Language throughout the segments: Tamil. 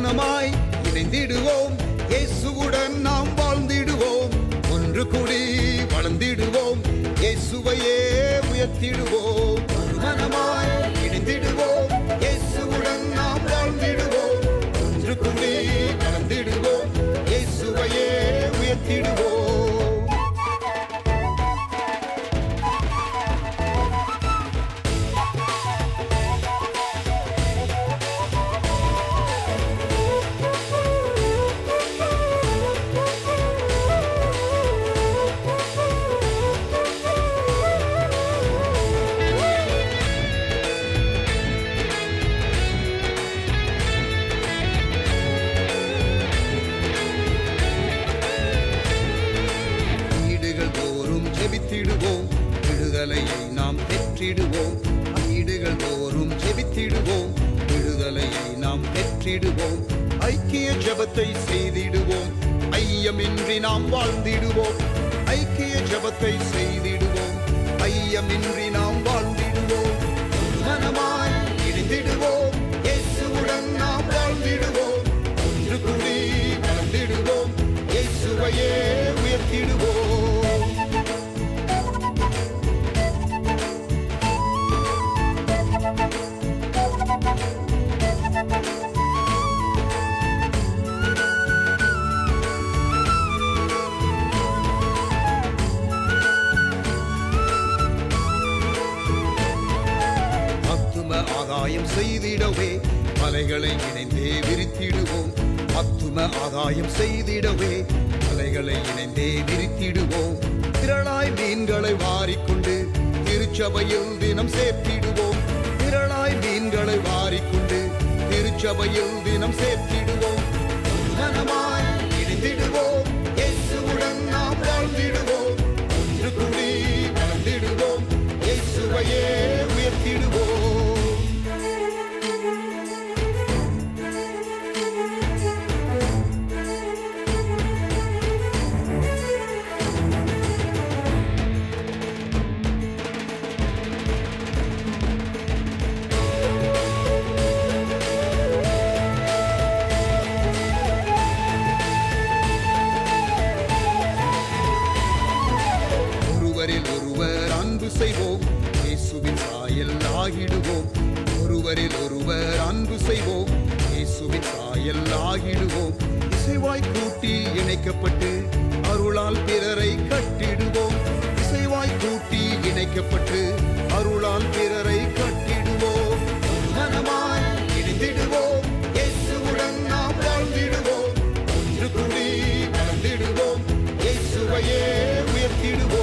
மனமாய் இணைந்திடுவோம், இயேசுவுடன் நாம் வாழ்ந்திடுவோம், ஒன்று கூடி வளர்ந்திடுவோம், இயேசுவையே உயர்த்திடுவோம். ஒரு மனமாய் இணைந்திடுவோம், இயேசுவுடன் நாம் வாழ்ந்திடுவோம், ஒன்று கூடி வளர்ந்திடுவோம், இயேசுவையே உயர்த்திடுவோம். விடுதலையை நாம் பெற்றிடுவோம், வீடுகள் தோறும் ஜெபித்திடுவோம், விடுதலையை நாம் பெற்றிடுவோம், ஐக்கிய ஜெபத்தை செய்திடுவோம், ஐயமின்றி நாம் வாழ்ந்திடுவோம், ஐக்கிய ஜெபத்தை செய்திடுவோம், ஐயமின்றி நாம் வாழ்ந்திடுவோம், மனமாய் இணைந்திடுவோம், இயேசுவுடன் நாம் வாழ்ந்திடுவோம், ஒன்று கூடி வளர்ந்திடுவோம், இயேசுவையே உயர்த்திடுவோம். ஆதாயம் செய்திடவே மலைகளை இணைந்தே விரித்திடுவோம், ஆத்தும ஆதாயம் செய்திடவே மலைகளை இணைந்தே விரித்திடுவோம், திரளாய் மீன்களை வாரிக்கொண்டு திருச்சபையில் தினம் சேர்த்திடுவோம், திரளாய் மீன்களை வாரிக்கொண்டு திருச்சபையில் தினம் சேர்த்திடுவோம், மனமாய் இணைந்திடுவோம், இயேசுவுடன் நாம் வாழ்ந்திடுவோம், ஒன்று கூடி வளர்ந்திடுவோம், இயேசுவையே உயர்த்திடுவோம். செய்வோம், இயேசுவின் சாயல் ஆகிடுவோம், ஒருவரில் ஒருவர் அன்பு செய்வோம், இயேசுவின் சாயல் ஆகிடுவோம், இசைவாய் கூட்டி இணைக்கப்பட்டு அருளால் பிறரை கட்டிடுவோம், இசைவாய் கூட்டி இணைக்கப்பட்டு அருளால் பிறரை கட்டிடுவோம், மனமாய் இணைந்திடுவோம், இயேசுவுடன் நாம் வாழ்ந்திடுவோம், ஒன்று கூடி வளர்ந்திடுவோம், இயேசுவையே உயர்த்திடுவோம்.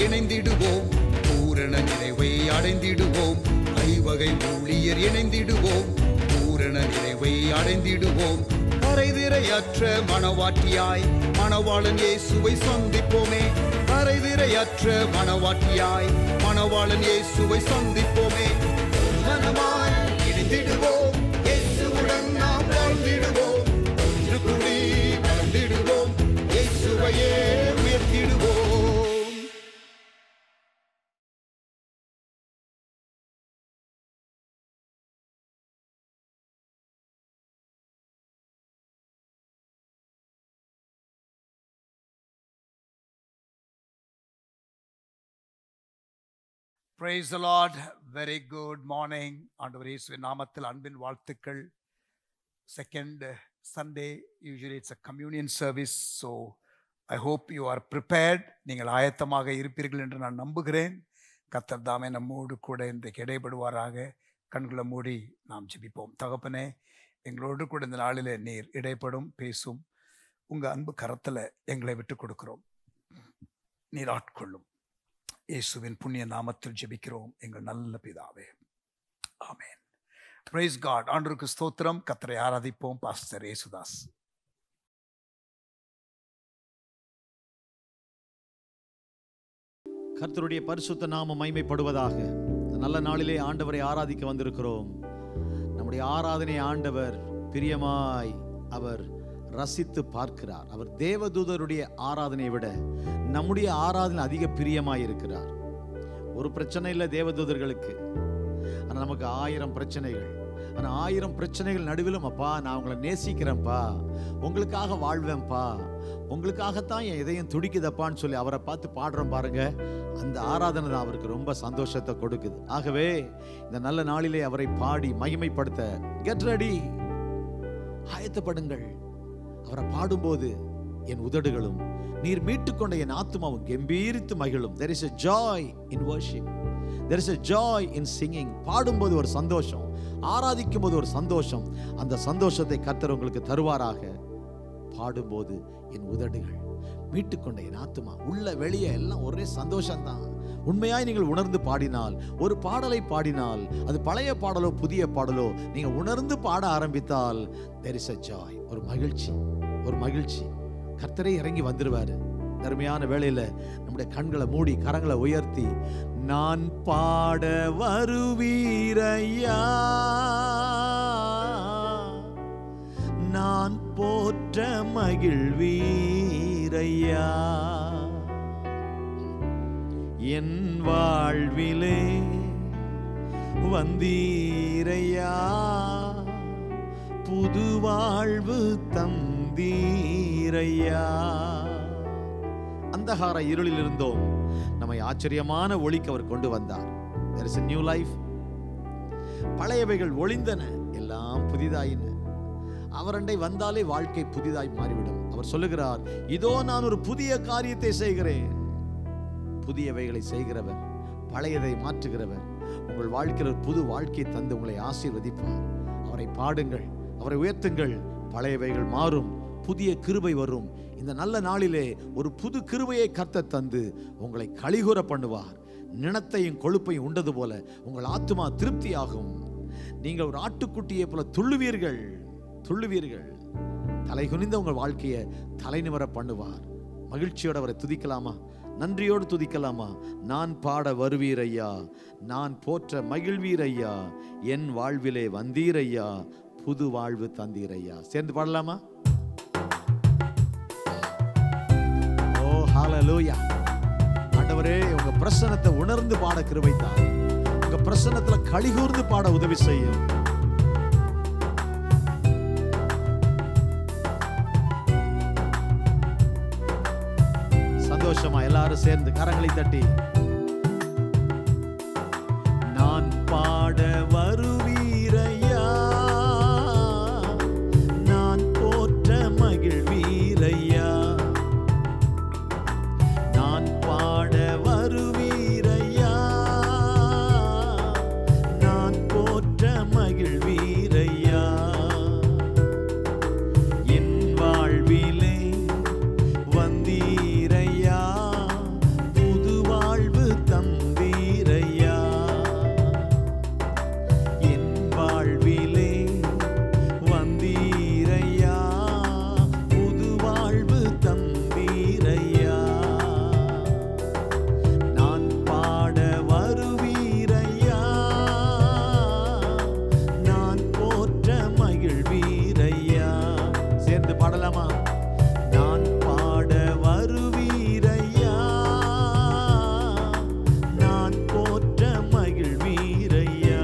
இணைந்திடுவோம், பூரண நிறைவை அடைந்திடுவோம், ஐவகை ஊழியர் இணைந்திடுவோம், பூரண நிறைவை அடைந்திடுவோம், கரைதிரையற்ற மணவாட்டியாய் மணவாளன் இயேசுவை சந்திப்போமே, கரைதிரையற்ற மணவாட்டியாய் மணவாளன் இயேசுவை சந்திப்போமே, மனமாய் இணைந்திடுவோம், இயேசுவுடன் நாம் வாழ்ந்திடுவோம், ஒன்று கூடி வளர்ந்திடுவோம், இயேசுவையே உயர்த்திடுவோம். Praise the Lord. Very good morning. ஆண்டவர் இயேசுவின் நாமத்தில் அன்பின் வாழ்த்துக்கள். Second Sunday, usually it's a communion service. So I hope you are prepared. நீங்கள் ஆயத்தமாக இருப்பீர்கள் என்று நான் நம்புகிறேன். கர்த்தர் தாமே நம்மோடு கூட இன்றைக்கு இடைப்படுவாராக. கண்களை மூடி நாம் ஜெபிப்போம். தகப்பனே, எங்களோடு கூட இந்த நாளிலே நீர் இடைப்படும் பேசும் உங்கள் அன்பு கரத்தில் எங்களை விட்டு கொடுக்கிறோம். நீர் ஆட்கொள்ளும். இயேசுவின் புண்ணிய நாமத்தில் ஜெபிக்கிறோம் எங்கள் நல்ல பிதாவே, ஆமென். Praise God. ஆண்டவருக்கு ஸ்தோத்திரம். கர்த்தரை ஆராதிப்போம். பாஸ்டர் ஏசுதாஸ். கர்த்தருடைய பரிசுத்த நாமம் மகிமைப்படுவதாக. நல்ல நாளிலே ஆண்டவரை ஆராதிக்க வந்திருக்கிறோம். நம்முடைய ஆராதனை ஆண்டவர் பிரியமாய் அவர் ரசித்து பார்க்கிறார். அவர் தேவதூதருடைய ஆராதனையை விட நம்முடைய ஆராதனை அதிக பிரியமாய் இருக்கிறார். ஒரு பிரச்சனை இல்லை தேவதூதர்களுக்கு, ஆனால் நமக்கு 1000 பிரச்சனைகள். ஆனால் 1000 பிரச்சனைகள் நடுவிலும், அப்பா நான் உங்களை நேசிக்கிறேன்ப்பா, உங்களுக்காக வாழ்வேன்ப்பா, உங்களுக்காகத்தான் என் இதயம் துடிக்குதப்பான்னு சொல்லி அவரை பார்த்து பாடுறோம் பாருங்க. அந்த ஆராதனை தான் அவருக்கு ரொம்ப சந்தோஷத்தை கொடுக்குது. ஆகவே இந்த நல்ல நாளிலே அவரை பாடி மகிமைப்படுத்த கெட் ரெடி, ஆயத்தப்படுங்கள். அவரை பாடும்போது என் உதடுகளும் நீர் மீட்டுக்கொண்ட என் ஆத்துமாவும் கம்பீரித்து மகிழும். There is a joy in worship. There is a joy in singing. பாடும்போது ஒரு சந்தோஷம், ஆராதிக்கும் போது ஒரு சந்தோஷம். அந்த சந்தோஷத்தை கர்த்தர் உங்களுக்கு தருவாராக. பாடும்போது என் உதடுகள் மீட்டுக்கொண்ட என் ஆத்துமா, உள்ள வெளியே எல்லாம் ஒரே சந்தோஷம்தான். உண்மையாய் நீங்கள் உணர்ந்து பாடினால், ஒரு பாடலை பாடினால், அது பழைய பாடலோ புதிய பாடலோ, நீங்க உணர்ந்து பாட ஆரம்பித்தால் there is a joy, ஒரு மகிழ்ச்சி, ஒரு மகிழ்ச்சி. கர்த்தரே இறங்கி வந்துருவாரு. அருமையான வேளையில நம்முடைய கண்களை மூடி கரங்களை உயர்த்தி, நான் பாட வருவீரையா, நான் போற்ற மகிழ்வீரையா, என் வாழ்விலே வந்தீரையா, புது வாழ்வு தந்தீரையா. அந்தகார இருளில் இருந்தோம், நம்மை ஆச்சரியமான ஒளிக்கு அவர் கொண்டு வந்தார். There is a new life. பழையவைகள் ஒளிந்தன, எல்லாம் புதிதாயின. அவரண்டை வந்தாலே வாழ்க்கை புதிதாய் மாறிவிடும். அவர் சொல்லுகிறார், இதோ நான் ஒரு புதிய காரியத்தை செய்கிறேன். புதியவைகளை செய்கிறவர், பழையதை மாற்றுகிறவர், உங்கள் வாழ்க்கையில் ஒரு புது வாழ்க்கையை தந்து உங்களை ஆசீர்வதிப்பார். அவரை பாடுங்கள், அவரை உயர்த்துங்கள். பழையவைகள் மாறும், புதிய கிருபை வரும். இந்த நல்ல நாளிலே ஒரு புது கிருபையை கர்த்தர் தந்து உங்களை களிகூர பண்ணுவார். நிணத்தையும் கொழுப்பையும் உண்டது போல உங்கள் ஆத்துமா திருப்தியாகும். நீங்கள் ஒரு ஆட்டுக்குட்டியை போல துள்ளுவீர்கள், துள்ளுவீர்கள். தலை குனிந்த உங்கள் வாழ்க்கையை தலை நிமிர பண்ணுவார். மகிழ்ச்சியோடு அவரை துதிக்கலாமா? நன்றியோடு துதிக்கலாமா? நான் பாட வருவீரையா, நான் போற்ற மகிழ்வீரையா, என் வாழ்விலே வந்தீரையா, புது வாழ்வு தந்தீரையா. சேர்ந்து பாடலாமா? ஓ ஹல்லேலூயா. ஆண்டவரே, உங்க பிரசன்னத்தை உணர்ந்து பாட கிருபை தார். உங்க பிரசன்னத்துல களிகூர்ந்து பாட உதவி செய்யும். சந்தோஷமா எல்லாரும் சேர்ந்து கரங்களை தட்டி, நான் பாட வருவீரையா, நான் போற்ற மகிழ்வீரையா, நான் பாட வருவீரையா, நான் போற்ற மகிழ்வீரையா, என் வாழ்விலே வந்தீரையா, புது வாழ்வு தந்தீரையா, என் வாழ்விலே வந்தீரையா, புது வாழ்வு தந்தீரையா, நான் பாட வருவீரையா, நான் போற்ற மகிழ்வீரையா. சேர்ந்து பாடலாமா? நான் பாட வருவீரையா, நான் போற்ற மகிழ்வீரையா.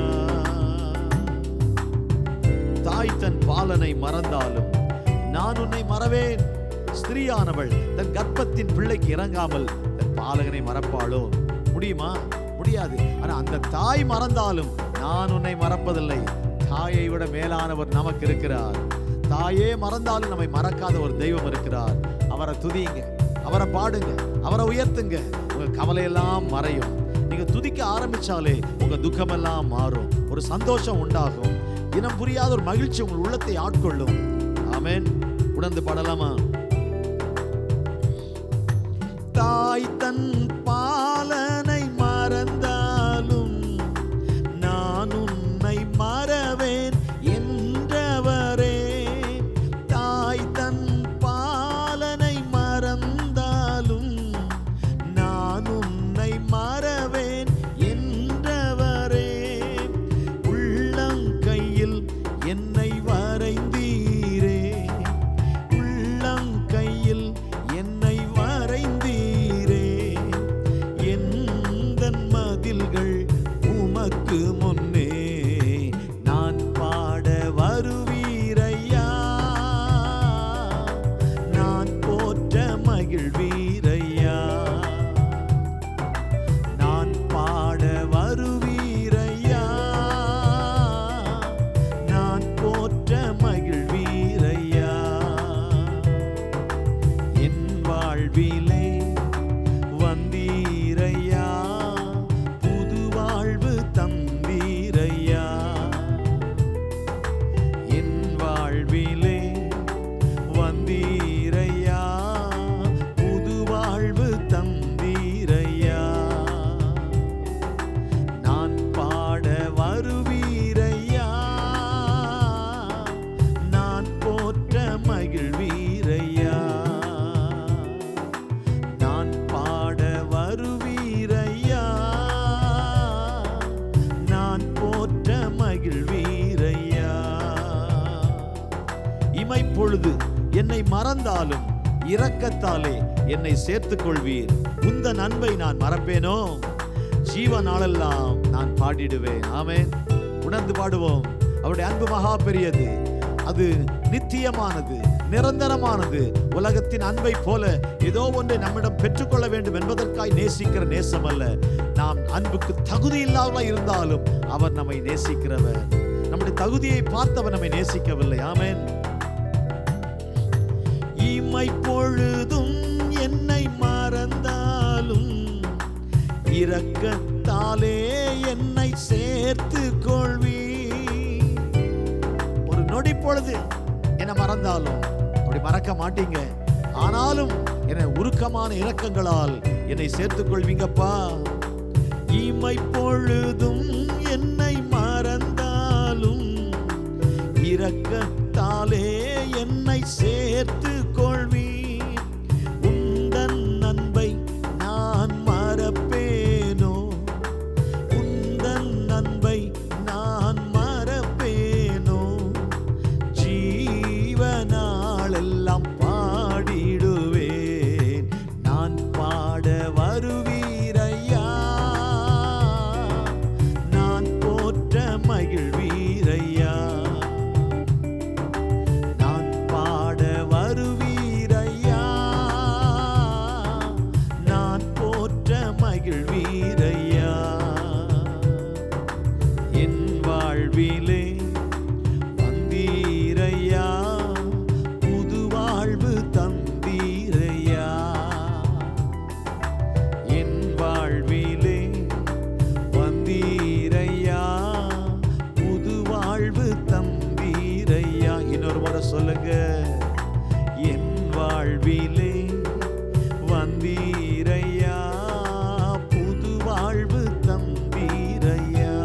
தாய் தன் பாலனை மறந்தாலும் நான் உன்னை மறவேன். ஸ்திரீயானவள் தன் கர்ப்பத்தின் பிள்ளைக்கு இறங்காமல் தன் பாலகனை மறப்பாளோ? முடியுமா? முடியாது. ஆனா அந்த தாய் மறந்தாலும் நான் உன்னை மறப்பதில்லை. தாயை விட மேலானவர் நமக்கு இருக்கிறார். தாயே மறந்தாலும் நம்மை மறக்காத ஒரு தெய்வம் இருக்கிறார். அவரை துதியுங்க, அவரை பாடுங்க, அவரை உயர்த்துங்க. உங்க கவலையெல்லாம் மறையும். நீங்க துதிக்க ஆரம்பிச்சாலே உங்க துக்கமெல்லாம் மாறும். ஒரு சந்தோஷம் உண்டாகும். இனம் புரியாத ஒரு மகிழ்ச்சி உங்கள் உள்ளத்தை ஆட்கொள்ளும். ஆமென். உணர்ந்து பாடலாமா? தாய் தன் பாலனை மறந்தாலும் நான் உன்னை மறவே இமைப்பொழுது என்னை மறந்தாலும் இரக்கத்தாலே என்னை சேர்த்துக் கொள்வீர். உந்தன் அன்பை நான் மறப்பேனோ? ஜீவ நாளெல்லாம் நான் பாடிடுவேன். ஆமென். உணர்ந்து பாடுவோம். அவருடைய அன்பு மகா பெரியது, அது நித்தியமானது, நிரந்தரமானது. உலகத்தின் அன்பை போல ஏதோ ஒன்றை நம்மிடம் பெற்றுக்கொள்ள வேண்டும் என்பதற்காய் நேசிக்கிற நேசம் அல்ல. நாம் அன்புக்கு தகுதி இல்லாமல் இருந்தாலும் அவர் நம்மை நேசிக்கிறவர். நம்முடைய தகுதியை பார்த்து அவர் நம்மை நேசிக்கவில்லை. ஆமென். இமை பொழுதும் என்னை மறந்தாலும் இரக்கத்தாலே என்னை சேர்த்து கொள்வி. ஒரு நொடி பொழுது என்னை மறந்தாலும், அப்படி மறக்க மாட்டீங்க, ஆனாலும் என்னை உருக்கமான இரக்கங்களால் என்னை சேர்த்துக் கொள்வீங்கப்பா. இமை பொழுதும் என்னை மறந்தாலும் இரக்கத்தாலே என்னை சேர்த்து கொள்வி. உந்தன் அன்பை நான் மறப்பேனோ? உந்தன் அன்பை நான் மறப்பேனோ? ஜீவனாளெல்லாம் பாடிடுவேன். நான் பாட வருவீரையா, நான் போற்ற மகிழ்வீரையா. நான் பாட வருவீரையா, நான் போற்ற மகிழ்வீரையா. என் வாழ்விலே வந்தீரையா, புது வாழ்வு தந்தீரையா. என் வாழ்விலே வந்தீரையா, புது வாழ்வு தந்தீரையா. இன்னொரு முறை சொல்லுங்க. என் வாழ்விலே வந்தீரையா, புது வாழ்வு தந்தீரையா.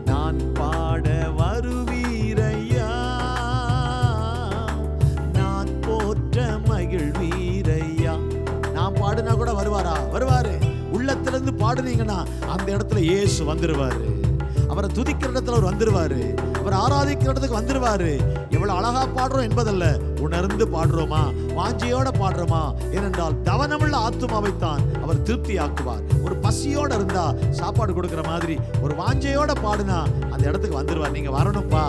நான் பாட வருவீரையா, நான் போற்ற மகிழ்வீரையா. நான் பாடுனா கூட வருவாரா? வருவாரு. உள்ளத்திலிருந்து பாடுனீங்கன்னா அந்த இடத்துல இயேசு வந்துருவாரு. அவரை துதிக்கிற இடத்துல அவர் வந்துருவாரு. அவர் ஆராதிக்கிற இடத்துக்கு வந்துருவாரு. எவ்வளவு அழகா பாடுறோம் என்பதல்ல, உணர்ந்து பாடுறோமா, வாஞ்சியோட பாடுறோமா. ஏனென்றால் தவனமுள்ள ஆத்துமாவைத்தான் அவர் திருப்தி ஆக்குவார். ஒரு பசியோட இருந்தா சாப்பாடு கொடுக்கிற மாதிரி ஒரு வாஞ்சையோட பாடுனா அந்த இடத்துக்கு வந்துருவார். நீங்க வரணும்ப்பா,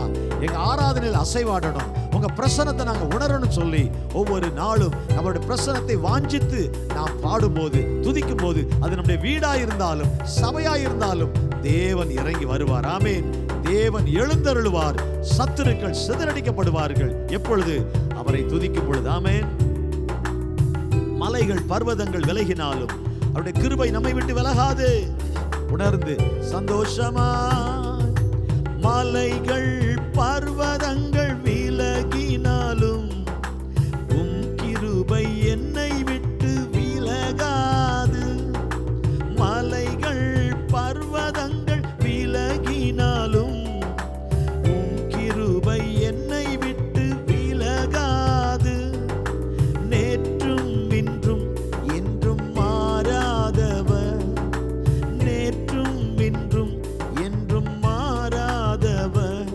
எங்க ஆராதனையில் அசைவாடணும், உங்க பிரசன்னத்தை நாங்க உணரணும் சொல்லி ஒவ்வொரு நாளும் நம்மளுடைய பிரசன்னத்தை வாஞ்சித்து நாம் பாடும்போது, துதிக்கும் போது, அது நம்முடைய வீடா இருந்தாலும் சபையா இருந்தாலும் தேவன் இறங்கி வருவார். ஆமென். தேவன் எழுந்தருளுவார். சத்துருக்கள் சிதறடிக்கப்படுவார்கள். எப்பொழுது? அவரை துதிக்கும் பொழுது. ஆமென். மலைகள் பர்வதங்கள் விலகினாலும் அவருடைய கிருபை நம்மை விட்டு விலகாது. உணர்ந்து சந்தோஷமா. மலைகள் பர்வதங்கள் விலகினாலும் உம் கிருபை என்னை விட்டு விலகாது. மலைகள் பர்வதங்கள் விலகினாலும் உம் கிருபை என்னை விட்டு விலகாது. நேற்றும் இன்றும் என்றும் மாறாதவர், நேற்றும் இன்றும் என்றும் மாறாதவர்.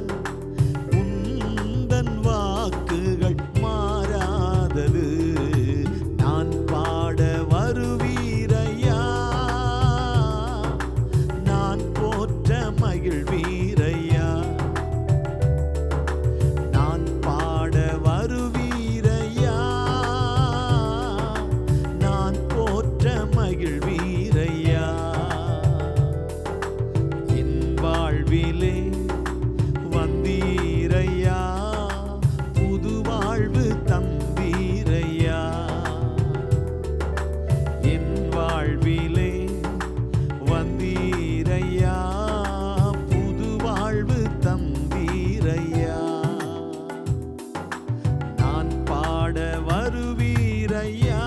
உந்தன் வாக்குகள் மாறாதது. நான் பாட வருவீரையா, நான் போற்ற மகிழ்வீரையா. நான் பாட வருவீரையா, நான் போற்ற மகிழ்வீரையா. என் வாழ்விலே வந்தீரையா, புது வாழ்வு தந்தீரையா. என் வாழ்விலே வந்தீரையா, புது வாழ்வு தந்தீரையா. நான் பாட வருவீரையா,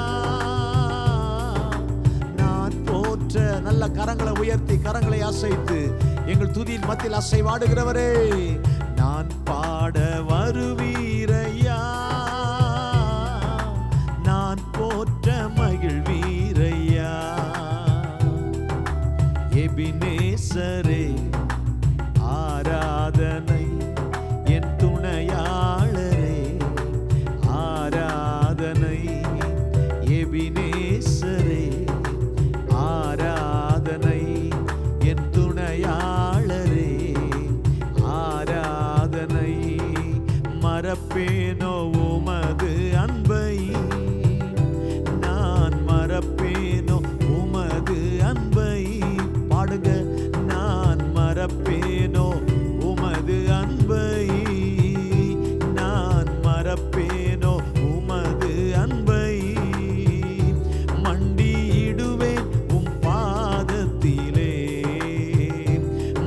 நான் போற்ற. நல்ல கரங்களை உயர்த்தி கரங்களை அசைத்து எங்கள் துதியின் மத்தியில் அசைவாடுகிறவரே, நான் பாட வருவீரையா, நான் போற்ற மகிழ்வீரையா. எபினேசரே ஆராதனை, என் துணையா மறப்பேனோ உமது அன்பை, நான் மறப்பேனோ உமது அன்பை. பாடுங்க. நான் மறப்பேனோ உமது அன்பை, நான் மறப்பேனோ உமது அன்பை. மண்டியிடுவேன் உம் பாதத்திலே,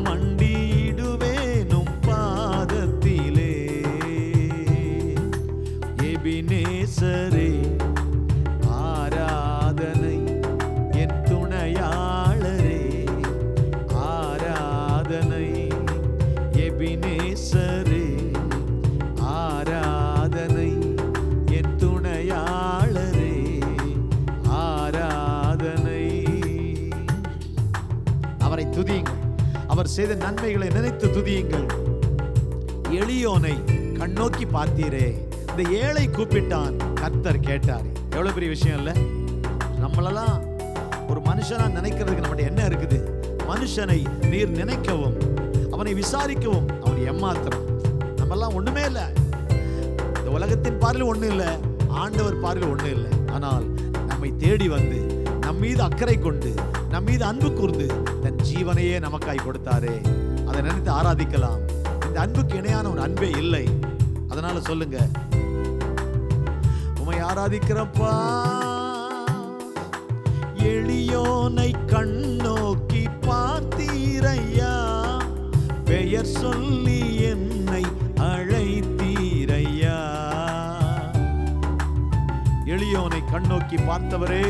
மண்டியிடுவேன் உம் பாதத்திலே. எபினேசரே ஆராதனை, என் துணையாளரே ஆராதனை. எபினேசரே ஆராதனை, என் துணையாளரே ஆராதனை. அவரை துதியுங்கள், அவர் செய்த நன்மைகளை நினைத்து துதியுங்கள். எளியோனை கண்ணோக்கி பார்த்தீரே, இந்த ஏழை கூப்பிட்டான், கர்த்தர் கேட்டார். எவ்வளவு பெரிய விஷயம் இல்ல? நம்மளெல்லாம் ஒரு மனுஷனா நினைக்கிறதுக்கு நம்மகிட்ட என்ன இருக்குது? மனுஷனை நீர் நினைக்கவும் அவனை விசாரிக்கவும் அவன் எம்மாத்திரம். நம்மெல்லாம் ஒண்ணுமே இல்லை. இந்த உலகத்தின் பார்வையில் ஒண்ணும் இல்லை, ஆண்டவர் பார்வையில் ஒண்ணும் இல்லை. ஆனால் நம்மை தேடி வந்து நம் மீது அக்கறை கொண்டு நம் மீது அன்பு கூர்ந்து தன் ஜீவனையே நமக்காய் கொடுத்தாரே, அதை நினைத்து ஆராதிக்கலாம். இந்த அன்புக்கு இணையான ஒரு அன்பே இல்லை. அதனால சொல்லுங்க, உம்மை ஆராதிக்கிறப்பா. எளியோனை கண்ணோக்கி பார்த்தீரையா, பெயர் சொல்லி என்னை அழைத்தீரையா. எளியோனை கண்ணோக்கி பார்த்தவரே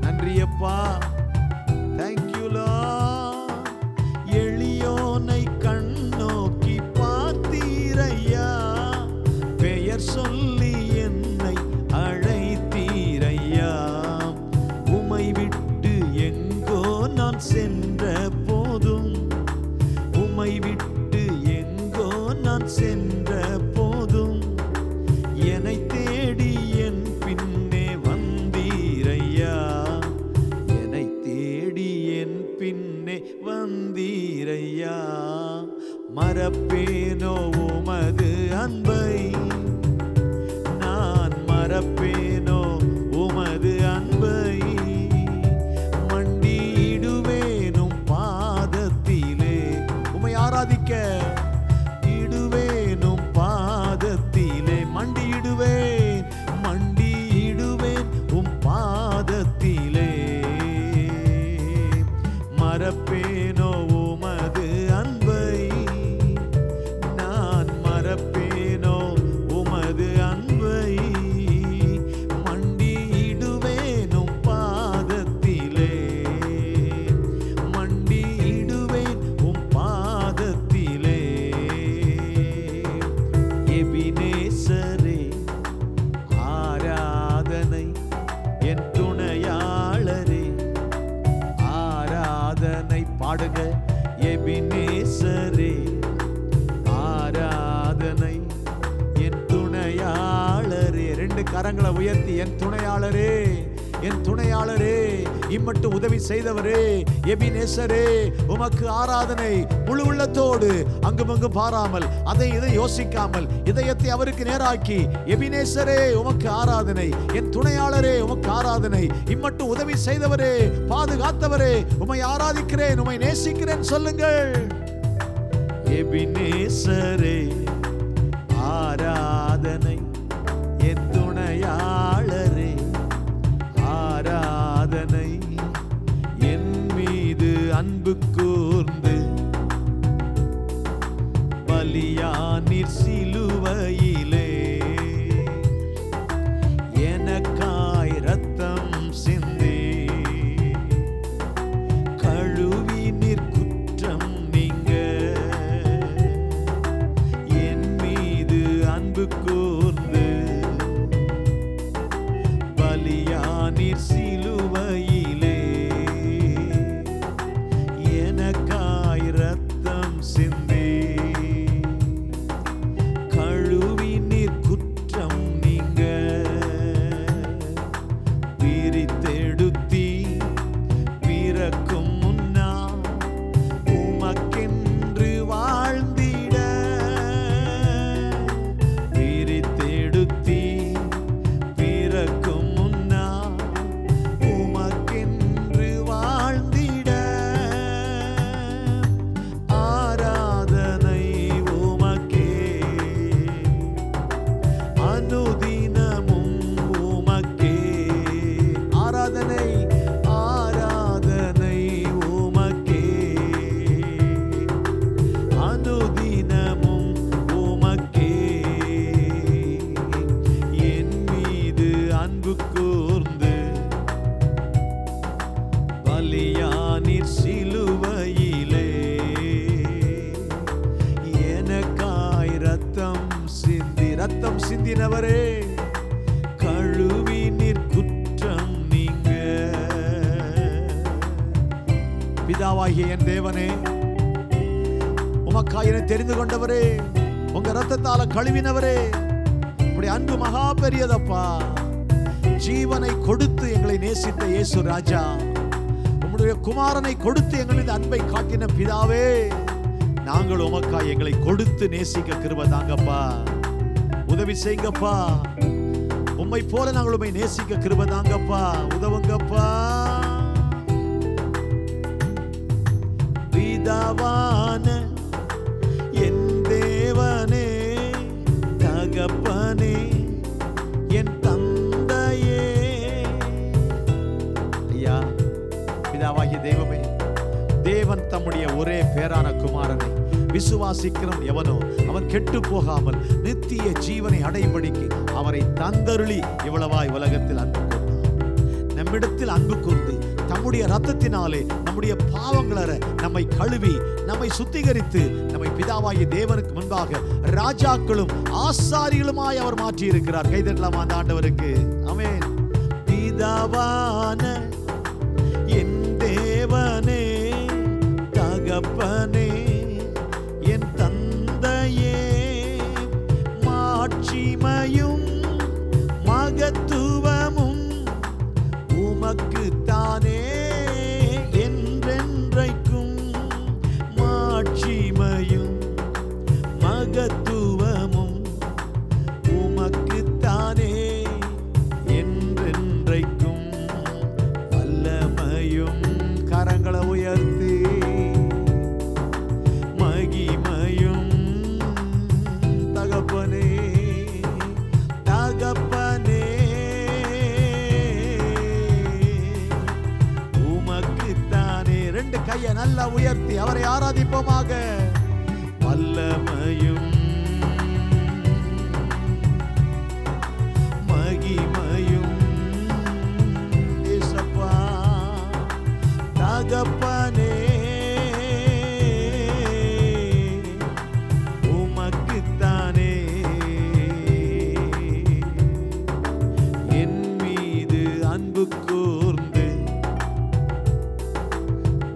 நன்றியப்பா. Thank you Lord. எளியோனை கண்ணோக்கி பார்த்தீரையா, பெயர் சொல்லி என்னை அழைத்தீரையா. உமை விட்டு எங்கோ நான் சென்ற போதும், உமை விட்டு எங்கோ நான் சென்ற போதும், என்னை தேடி என் பின்னே வந்தீரையா, என்னை தேடி என் பின்னே வந்தீரையா. மறப்பேனோ உமது அன்பை, நான் மறப்பேனோ உமது அன்பை. மண்டியிடுவேனும் பாதத்திலே, உம்மை ஆராதிக்க இடுவேனும் பாதத்திலே. மண்டியிடுவேன், மண்டியிடுவேன் உம் பாதத்திலே. மறப்பேனோ உமது அன்பை, நான் மறப்பேனோ உமது அன்பை. மண்டியிடுவேனும் பாதத்திலே, மண்டியிடுவேன் உம் பாதத்திலே. எபினேசரே ஆராதனை, என் துணையாளரே ஆராதனை. பாடுங்க. எபினேசரே ஆராதனை, என் துணையாளரே. ரெண்டு கரங்களை உயர்த்தி, என் துணையாளரே, என் துணையாளரே, இம்மட்டும் உதவி செய்தவரே, எபினேசரே, உமக்கு ஆராதனை. முழு உள்ளத்தோடு அங்குமங்கு பாராமல், அதை இதை யோசிக்காமல் இதயத்தை அவருக்கு நேராக்கி, எபினேசரே உமக்கு ஆராதனை, என் துணையாளரே உமக்கு ஆராதனை. இம்மட்டும் உதவி செய்தவரே, பாதுகாத்தவரே, உம்மை ஆராதிக்கிறேன், உம்மை நேசிக்கிறேன் சொல்லுங்கள். எபினேசரே ஆராதனை, என் துணையாளரே ஆராதனை. என் மீது அன்பு கூர்ந்து பலியானீர் சிலுவையிலே, எனக்காய் ரத்தம் சிந்தி கழுவி நீர் குற்றம் நீங்க. என் மீது அன்பு கூர்ந்து ரத்தம் சிந்தினவரே, கழுவி நீர் குற்றம் நீங்க. பிதாவாகிய என் தேவனே, உமக்காய் என்னை தெரிந்து கொண்டவரே, உங்க ரத்தத்தால கழுவினவரே, உங்களுடைய அன்பு மகா பெரியதப்பா. ஜீவனை கொடுத்து எங்களை நேசித்த இயேசு ராஜா, உம்முடைய குமாரனை கொடுத்து எங்களின் அன்பை காட்டின பிதாவே, நாங்கள் உமக்காய் எங்களை கொடுத்து நேசிக்க கிருபை தாங்கப்பா. உதவி செய்யுங்கப்பா. உம்மை போல நாங்கள் உம்மை நேசிக்க கிருபை தாங்கப்பா. உதவுங்கப்பா. பிதாவான என் தேவனே, தகப்பனே, என் தந்தையே. ஐயா, பிதாவாகிய தெய்வமே, தேவன் தம்முடைய ஒரே பேரான குமாரனை விசுவாசிக்கிறவன் எவனோ அவன் கெட்டு போகாமல் நித்திய ஜீவனை அடையும்படிக்கு அவரை தந்தருளி இவ்வளவாய் உலகத்தில் அன்பு கொண்டார். நம்மிடத்தில் அன்பு கொண்டு தம்முடைய ரத்தத்தினாலே நம்முடைய பாவங்களற நம்மை கழுவி நம்மை சுத்திகரித்து நம்மை பிதாவாகிய தேவனுக்கு முன்பாக ராஜாக்களும் ஆசாரிகளுமாய் அவர் மாற்றி இருக்கிறார். கைதட்டலாம் அந்த ஆண்டவருக்கு. ஆமென். பிதாவான என் தேவனே, தகப்பனே, என் தந்தையே, மாட்சிமையும் மகத்துவமும் உமக்குத்தானே என்றென்றைக்கும். மாட்சிமையும் மகத்துவமும் உமக்குத்தானே என்றென்றைக்கும். வல்லமையும் கரங்களை உயர்த்தி மகிமையும் தகப்பனே, தகப்பனே, உமக்குத்தானே. ரெண்டு கையை நல்லா உயர்த்தி அவரை ஆராதிப்போமாக. வல்லமையும் மகிமையும் இயேசப்பா, தகப்பனே, உமக்குத்தானே. என் மீது அன்பு கூர்ந்து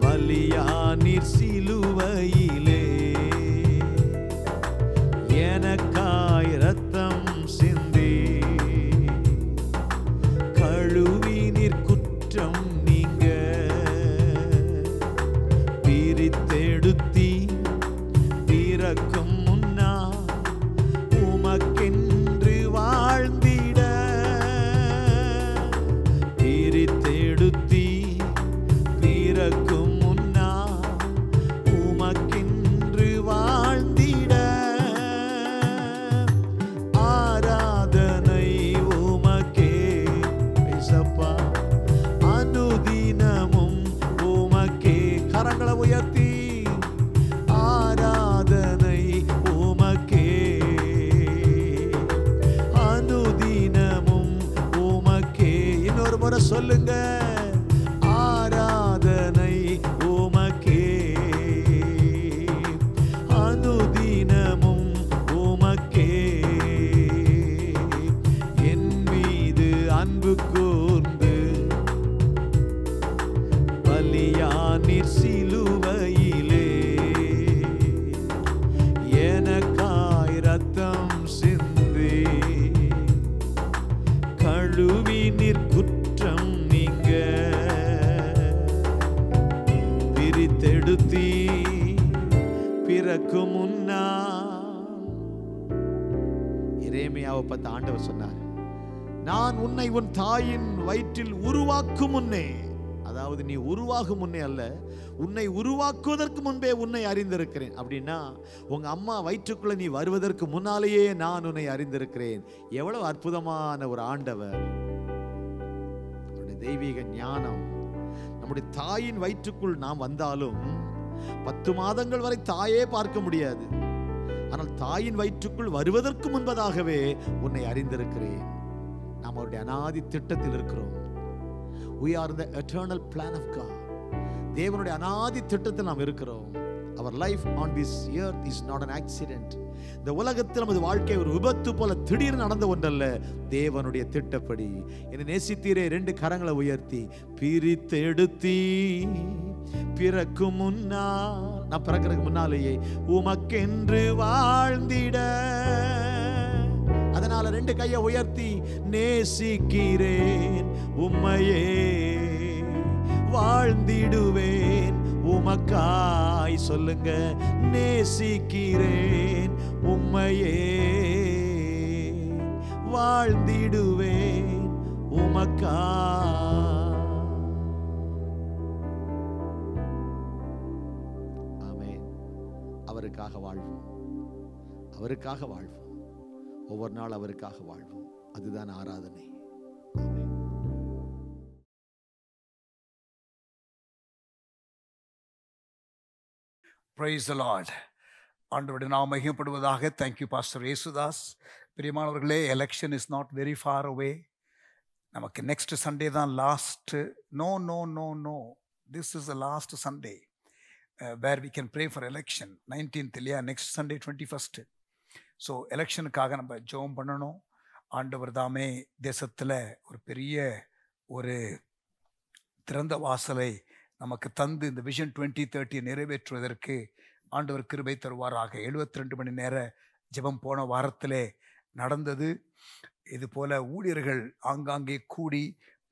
பலியானீர் சிலுவையிலே, எனக்காய் ரத்தம் சிந்தி கழுவினீர் குற்றம் நீங்க. பிரித்தெடுத்தி பிறக்கும் முன்னா உமக்கென்று வாழ்ந்திட. பிரித்தெடுத்தி பிறக்கும் முன்னா உமக்கென்று வாழ்ந்திட. ஆராதனை உமக்கே இயேசப்பா, அனுதினமும் உமக்கே. கரங்களை உயர்த்தி ஆராதனை உமக்கே, அனுதினமும் உமக்கே. இன்னொரு முறை சொல்லுங்க. ஆராதனை உமக்கே, அனுதினமும் உமக்கே. என் மீது அன்பு கூர்ந்து பலியானீர் சிலுவையிலே, எனக்காய் ரத்தம் சிந்தி கழுவினீர் குற்றம் நீங்க. பிரித்தெடுத்தி பிறக்கும் முன்னா. எரேமியாவை பார்த்து ஆண்டவர் சொன்னார், நான் உன்னை உன் தாயின் வயிற்றில் உருவாக்கும் முன்னே, அதாவது நீ உருவாகும் முன்னே அல்ல, உன்னை உருவாக்குவதற்கு முன்பே உன்னை அறிந்திருக்கிறேன். அப்படின்னா உங்க அம்மா வயிற்றுக்குள்ள நீ வருவதற்கு முன்னாலேயே நான் உன்னை அறிந்திருக்கிறேன். எவ்வளவு அற்புதமான ஒரு ஆண்டவர். தெய்வீக ஞானம். நம்முடைய தாயின் வயிற்றுக்குள் நாம் வந்தாலும் 10 மாதங்கள் வரை தாயே பார்க்க முடியாது. ஆனால் தாயின் வயிற்றுக்குள் வருவதற்கு முன்பதாகவே உன்னை அறிந்திருக்கிறேன். நாம் அவருடைய அநாதி திட்டத்தில் இருக்கிறோம். We are in the eternal plan of God. தேவனுடைய அநாதி திட்டத்தில் நாம் இருக்கிறோம். Our life on this earth is not an accident. இந்த உலகத்தில் நமது வாழ்க்கை ஒரு விபத்து போல திடீர்னு நடந்த ஒன்றல்ல, தேவனுடைய திட்டப்படி. என்னை நேசித்தீரே, 2 கரங்களை உயர்த்தி, பிரித்து எடுத்தீ பிறக்கும் முன்னால், நான் பிறக்கிறதுக்கு முன்னாலேயே உமக்கென்று வாழ்ந்திட. அதனால 2 கையை உயர்த்தி, நேசிக்கிறேன் உம்மையே, வாழ்ந்திடுவேன் உமக்காய். சொல்லுங்க, நேசிக்கிறேன் உம்மையே, வாழ்ந்திடுவேன் உமக்காய். ஆமென். அவருக்காக வாழ்வோம், அவருக்காக வாழ்வோம், ஒவ்வொரு நாள் அவருக்காக வாழ்வோம். அதுதான் ஆராதனை. ஆமென். Praise the Lord. ஆண்டவருடைய நாமம் மகிமைப்படுவதாக. Thank you, Pastor Yesudas. பிரியமானவர்களே, election is not very far away. நமக்கு next Sunday தான் last. No. This is the last Sunday where we can pray for election. 19th இல்லையா? next Sunday 21st. ஸோ எலெக்ஷனுக்காக நம்ம ஜெபம் பண்ணணும். ஆண்டவர் தாமே தேசத்தில் ஒரு பெரிய ஒரு திறந்த வாசலை நமக்கு தந்து இந்த விஷன் 2030 நிறைவேற்றுவதற்கு ஆண்டவர் கிருபை தருவாராக. 72 மணி நேர ஜெபம் போன வாரத்திலே நடந்தது. இது போல ஊழியர்கள் ஆங்காங்கே கூடி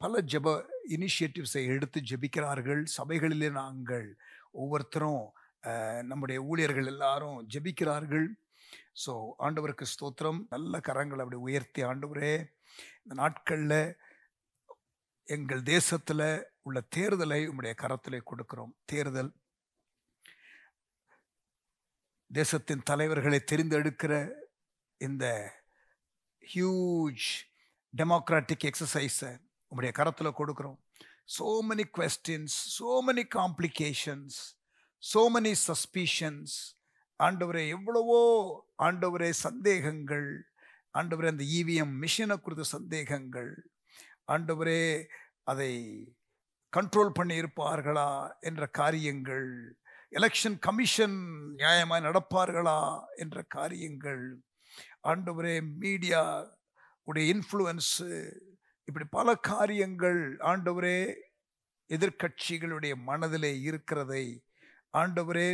பல ஜெப இனிஷியேட்டிவ்ஸை எடுத்து ஜெபிக்கிறார்கள். சபைகளிலே நாங்கள் ஒவ்வொருத்தரும் நம்முடைய ஊழியர்கள் எல்லாரும் ஜெபிக்கிறார்கள். ஸோ ஆண்டவருக்கு ஸ்தோத்திரம். நல்ல கரங்களை அப்படி உயர்த்தி, ஆண்டவரே, இந்த நாட்களில் எங்கள் தேசத்தில் உள்ள தேர்தலை உம்முடைய கரத்திலே கொடுக்கிறோம். தேர்தல் தேசத்தின் தலைவர்களை தெரிந்தெடுக்கிற இந்த ஹியூஜ் டெமோக்ராட்டிக் எக்ஸசைஸை உம்முடைய கரத்தில் கொடுக்கிறோம். so many questions, so many complications, so many suspicions. ஆண்டவரே, எவ்வளவோ ஆண்டவரே சந்தேகங்கள். ஆண்டவரே, அந்த இவிஎம் மிஷினை குறித்த சந்தேகங்கள். ஆண்டவரே, அதை கண்ட்ரோல் பண்ணி இருப்பார்களா என்ற காரியங்கள். எலெக்ஷன் கமிஷன் நியாயமாய் நடப்பார்களா என்ற காரியங்கள். ஆண்டவரே, மீடியா உடைய இன்ஃப்ளூயன்ஸு, இப்படி பல காரியங்கள் ஆண்டவரே எதிர்க்கட்சிகளுடைய மனதிலே இருக்கிறதை ஆண்டவரே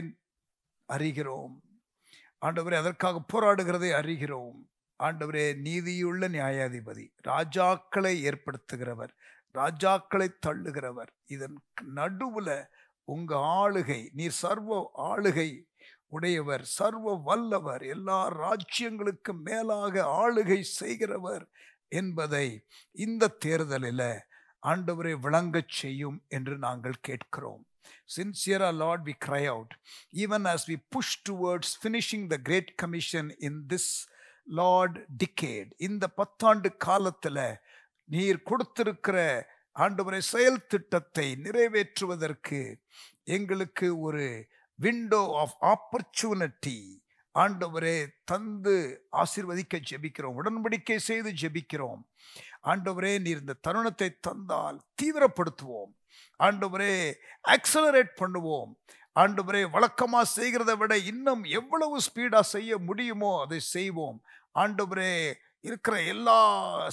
அறிகிறோம். ஆண்டவரே, அதற்காக போராடுகிறதை அறிகிறோம். ஆண்டவரே, நீதியுள்ள நியாயாதிபதி, ராஜாக்களை ஏற்படுத்துகிறவர், ராஜாக்களை தள்ளுகிறவர். இதன் நடுவுல உங்க ஆளுகை, நீர் சர்வ ஆளுகை உடையவர், சர்வ வல்லவர், எல்லா ராஜ்யங்களுக்கு மேலாக ஆளுகை செய்கிறவர் என்பதை இந்த தேர்தலில் ஆண்டவரை விளங்கச் செய்யும் என்று நாங்கள் கேட்கிறோம். Sincere, Lord, we cry out, even as we push towards finishing the Great Commission in this, Lord, decade. இந்த 10 ஆண்டு காலத்தில் நீர் கொடுத்திருக்கிற ஆண்டவரை செயல் திட்டத்தை நிறைவேற்றுவதற்கு எங்களுக்கு ஒரு விண்டோ ஆஃப் ஆப்பர்ச்சுனிட்டி ஆண்டவரே தந்து ஆசீர்வதிக்க ஜெபிக்கிறோம். உடன்படிக்கை செய்து ஜெபிக்கிறோம். ஆண்டவரே, நீர் இந்த தருணத்தை தந்தால் தீவிரப்படுத்துவோம். ஆண்டவரே, ஆக்சலரேட் பண்ணுவோம். ஆண்டவரே, வழக்கமா செய்கிறதை விட இன்னும் எவ்வளவு ஸ்பீடா செய்ய முடியுமோ அதை செய்வோம். ஆண்டவரே, இருக்கிற எல்லா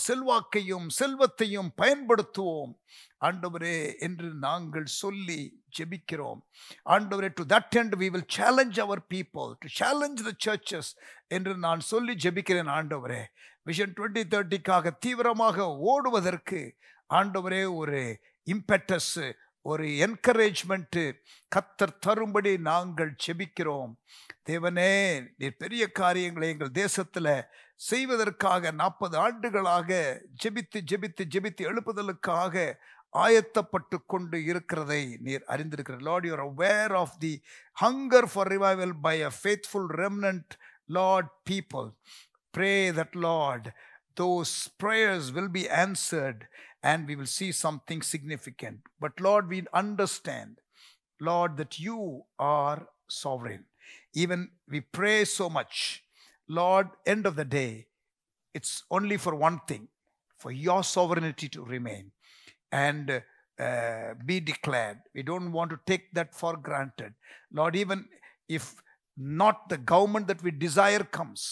செல்வாக்கையும் செல்வத்தையும் பயன்படுத்துவோம் ஆண்டவரே என்று நாங்கள் சொல்லி ஜெபிக்கிறோம். ஆண்டவரே, to that end we will challenge our people, to challenge the churches என்று நான் சொல்லி ஜெபிக்கிறேன். ஆண்டவரே, விஷன் 2030க்காக தீவிரமாக ஓடுவதற்கு ஆண்டவரே ஒரு இம்பெட்டஸ், ஒரு என்கரேஜ்மெண்ட் கர்த்தர் தரும்படி நாங்கள் ஜெபிக்கிறோம். தேவனே, நீர் பெரிய காரியங்களை எங்கள் தேசத்தில் செய்வதற்காக 40 ஆண்டுகளாக ஜெபித்து ஜெபித்து ஜெபித்து எழுப்புதலுக்காக ஆயத்தப்பட்டு கொண்டு இருக்கிறதை நீர் அறிந்திருக்கிறார். Lord, you are aware of the hunger for revival by a faithful remnant, Lord, people. Pray that, Lord, those prayers will be answered and we will see something significant. But Lord, we understand, Lord, that you are sovereign. Even we pray so much, Lord, end of the day, it's only for one thing, for your sovereignty to remain and be declared. We don't want to take that for granted. Lord, even if not the government that we desire comes,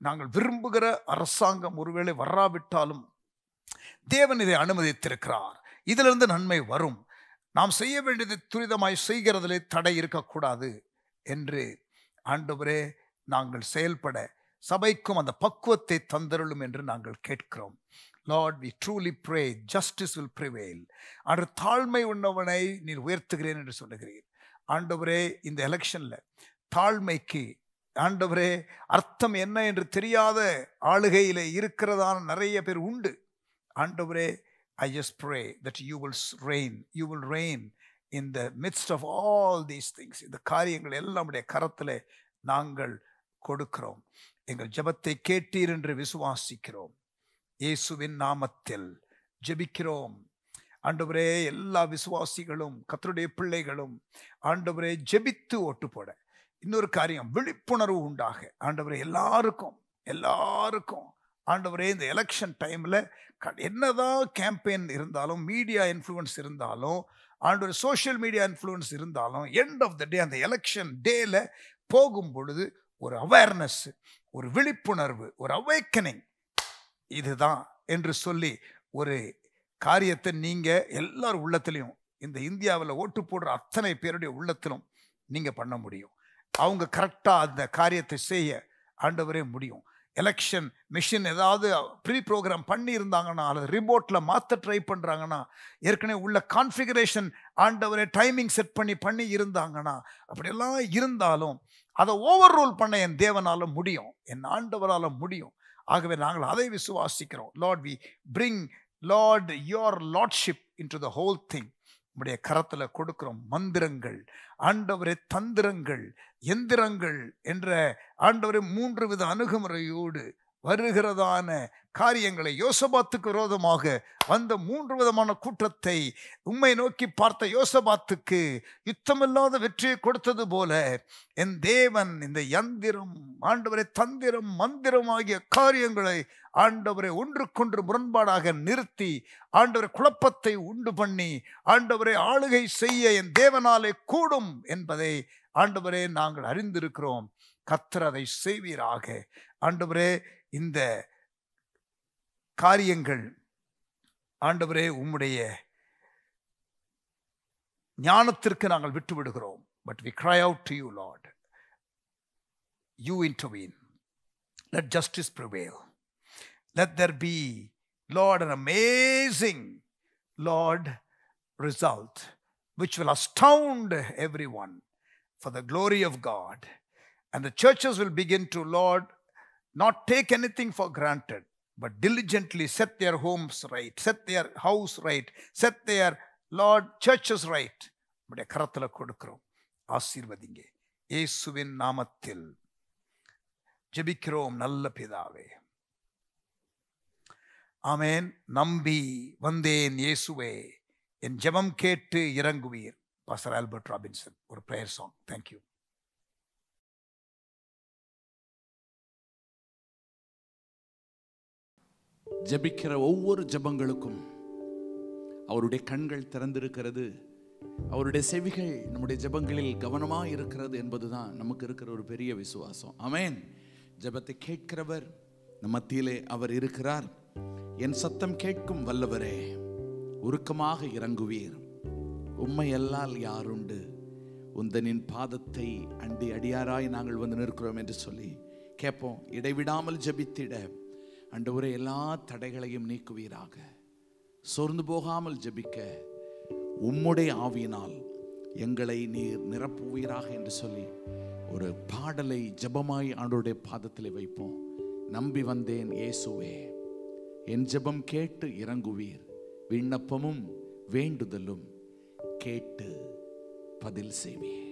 நாங்கள் விரும்புகிற அரசாங்கம் ஒருவேளை வராவிட்டாலும் தேவன் இதை அனுமதித்திருக்கிறார். இதிலிருந்து நன்மை வரும். நாம் செய்ய வேண்டியதை துரிதமாய் செய்கிறதிலே தடை இருக்கக்கூடாது என்று ஆண்டவரே நாங்கள் செயல்பட சபைக்கும் அந்த பக்குவத்தை தந்தருளும் என்று நாங்கள் கேட்கிறோம். Lord, we truly pray justice will prevail. அன்று தாழ்மை உண்ணவனை நீர் உயர்த்துகிறேன் என்று சொல்லுகிறீர். ஆண்டவரே, இந்த எலெக்ஷன்ல தாழ்மைக்கு ஆண்டவரே அர்த்தம் என்ன என்று தெரியாத ஆளுகையிலே இருக்கிறதான நிறைய பேர் உண்டு. ஆண்டவரே, I just pray that you will reign in the midst of all these things. இந்த காரியங்கள் எல்லாம் உடைய கரத்திலே நாங்கள் கொடுக்கிறோம். எங்கள் ஜெபத்தை கேட்டீர் என்று விசுவாசிக்கிறோம். இயேசுவின் நாமத்தில் ஜெபிக்கிறோம். ஆண்டவரே, எல்லா விசுவாசிகளும் கர்த்தருடைய பிள்ளைகளும் ஆண்டவரே ஜெபித்து ஓட்டு போட இன்னொரு காரியம் விழிப்புணர்வு உண்டாக ஆண்டவரே எல்லாருக்கும் ஆண்டவரே இந்த எலெக்ஷன் டைம்ல என்னதான் கேம்பெயின் இருந்தாலும் மீடியா இன்ஃப்ளூயன்ஸ் இருந்தாலும் ஆண்டவரே சோஷியல் மீடியா இன்ஃப்ளூயன்ஸ் இருந்தாலும் எண்ட் ஆஃப் த டே அந்த எலெக்ஷன் டேல போகும் பொழுது ஒரு அவேர்னஸ், ஒரு விழிப்புணர்வு, ஒரு அவேக்கனிங் இதுதான் என்று சொல்லி ஒரு காரியத்தை நீங்க எல்லார் உள்ளத்திலையும் இந்த இந்தியாவில் ஓட்டு போடுற அத்தனை பேருடைய உள்ளத்திலும் நீங்க பண்ண முடியும். அவங்க கரெக்டா அந்த காரியத்தை செய்ய ஆண்டவரே முடியும். எலெக்ஷன் மிஷின் ஏதாவது ப்ரீ ப்ரோக்ராம் பண்ணி இருந்தாங்கன்னா அல்லது ரிமோட்ல மாற்ற ட்ரை பண்றாங்கன்னா ஏற்கனவே உள்ள கான்ஃபிகரேஷன் ஆண்டவரே டைமிங் செட் பண்ணி இருந்தாங்கன்னா அப்படியெல்லாம் இருந்தாலும் அதை ஓவர் ரூல் பண்ண என் தேவனால முடியும், என் ஆண்டவரால முடியும். ஆகவே நாங்கள் அதை விசுவாசிக்கிறோம். Lord, we bring Lord your lordship into the whole thing. உம்முடைய கரத்துல கொடுக்கிறோம். மந்திரங்கள் ஆண்டவரே, தந்திரங்கள், எந்திரங்கள் என்ற ஆண்டவரே 3 வித அணுகுமுறையோடு வருகிறதான காரியங்களை யோசபாத்துக்கு விரோதமாக வந்த 3 விதமான கூட்டத்தை உம்மை நோக்கி பார்த்த யோசபாத்துக்கு யுத்தமில்லாத வெற்றியை கொடுத்தது போல என் தேவன் இந்த யந்திரம் ஆண்டவரே தந்திரம் மந்திரம் ஆகிய காரியங்களை ஆண்டவரை ஒன்றுக்கொன்று முரண்பாடாக நிறுத்தி ஆண்டவரை குழப்பத்தை உண்டு பண்ணி ஆண்டவரை ஆளுகை செய்ய என் தேவனாலே கூடும் என்பதை ஆண்டவரே நாங்கள் அறிந்திருக்கிறோம். கர்த்தர் அதை செய்வீராக. ஆண்டவரே, இந்த காரியங்கள் ஆண்டவரே உம்முடைய ஞானத்திற்கு நாங்கள் விட்டு விடுகிறோம். But we cry out to you, Lord. You intervene. Let justice prevail. Let there be, Lord, an amazing, Lord, result which will astound everyone for the glory of God. And the churches will begin to, Lord, not take anything for granted, but diligently set their homes right, set their house right, set their, Lord, churches right. உம்முடைய கரத்துல கொடுக்கிறோம். ஆசீர்வதிங்க. இயேசுவின் நாமத்தில் ஜெபிக்கிறோம் நல்ல பிதாவே. ஆமென். நம்பி வந்தேன் இயேசுவே, என் ஜெபம் கேட்டு இறங்குவீர். பாஸ்டர் ஆல்பர்ட் ராபின்சன், ஒரு பிரேயர் சாங். Thank you. ஜெபிக்கிற ஒவ்வொரு ஜெபங்களுக்கும் அவருடைய கண்கள் திறந்திருக்கிறது, அவருடைய செவிகள் நம்முடைய ஜெபங்களில் கவனமாக இருக்கிறது என்பதுதான் நமக்கு இருக்கிற ஒரு பெரிய விசுவாசம். ஆமென். ஜெபத்தை கேட்கிறவர் நம் மத்தியிலே அவர் இருக்கிறார். என் சத்தம் கேட்கும் வல்லவரே, உருக்கமாக இறங்குவீர். உம்மை அல்லால் யாருண்டு, உந்தனின் பாதத்தை அண்டி அடியாராய் நாங்கள் வந்து நிற்கிறோம் என்று சொல்லி கேட்போம். இடைவிடாமல் ஜெபித்திட ஆண்டவரே எல்லா தடைகளையும் நீக்குவீராக. சோர்ந்து போகாமல் ஜெபிக்க உம்முடைய ஆவியினால் எங்களை நீர் நிரப்புவீராக என்று சொல்லி ஒரு பாடலை ஜெபமாய் ஆண்டவருடைய பாதத்தில் வைப்போம். நம்பி வந்தேன் இயேசுவே, என் ஜெபம் கேட்டு இறங்குவீர். விண்ணப்பமும் வேண்டுதலும் கேட்டு பதில் செய்வீர்.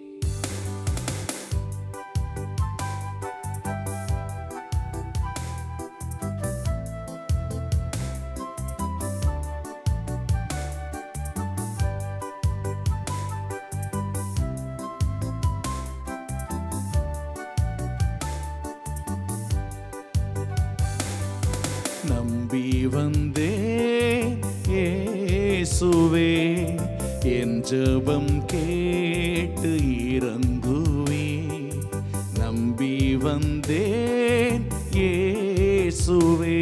நம்பி வந்தேன் இயேசுவே, என் ஜெபம் கேட்டு இறங்குவீர். நம்பி வந்தேன் இயேசுவே,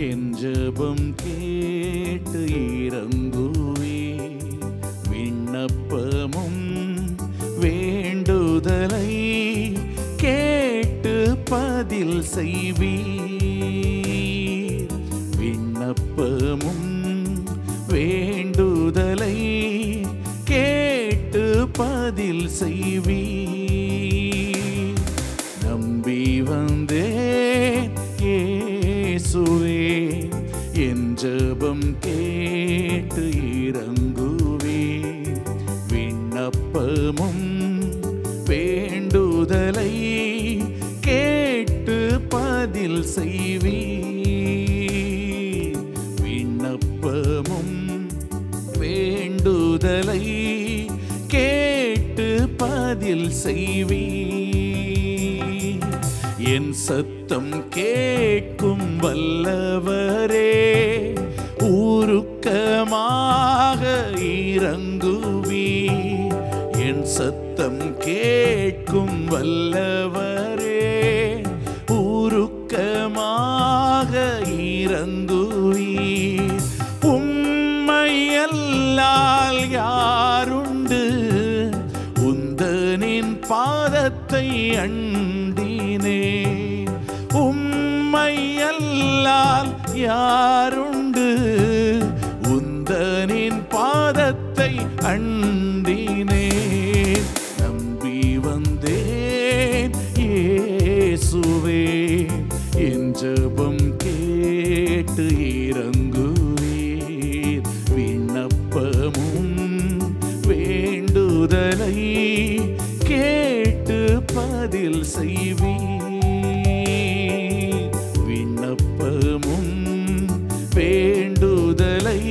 என் ஜெபம் கேட்டு இறங்குவே. விண்ணப்பமும் வேண்டுதலை கேட்டு பதில் செய்வீர். விண்ணப்பமும் வேண்டுதலை கேட்டு பதில் செய்வீர். நம்பி வந்தேன் இயேசுவே, என் ஜெபம் கேட்டு இறங்குவே. விண்ணப்பமும் வேண்டுதலை கேட்டு பதில் செய்வீர். விண்ணப்பமும் வேண்டுதலை கேட்டு பதில் செய்வீர். என் சத்தம் கேட்கும் வல்லவரே, உருக்கமாக இறங்குவீர். என் சத்தம் கேட்கும் வல்லவரே, உருக்கமாக இறங்குவீர். உம்மையல்லால் யாருண்டு, உந்தனின் பாதத்தை அண்டினே. உம்மையல்லால் யாருண்டு, உந்தனின் பாதத்தை அண்டினே. நம்பி வந்தேன் இயேசுவே, என் ஜெபம் கேட்டு இறங்குவீர். விண்ணப்பமும் வேண்டுதலை கேட்டு பதில் செய்வீர். விண்ணப்பமும் வேண்டுதலை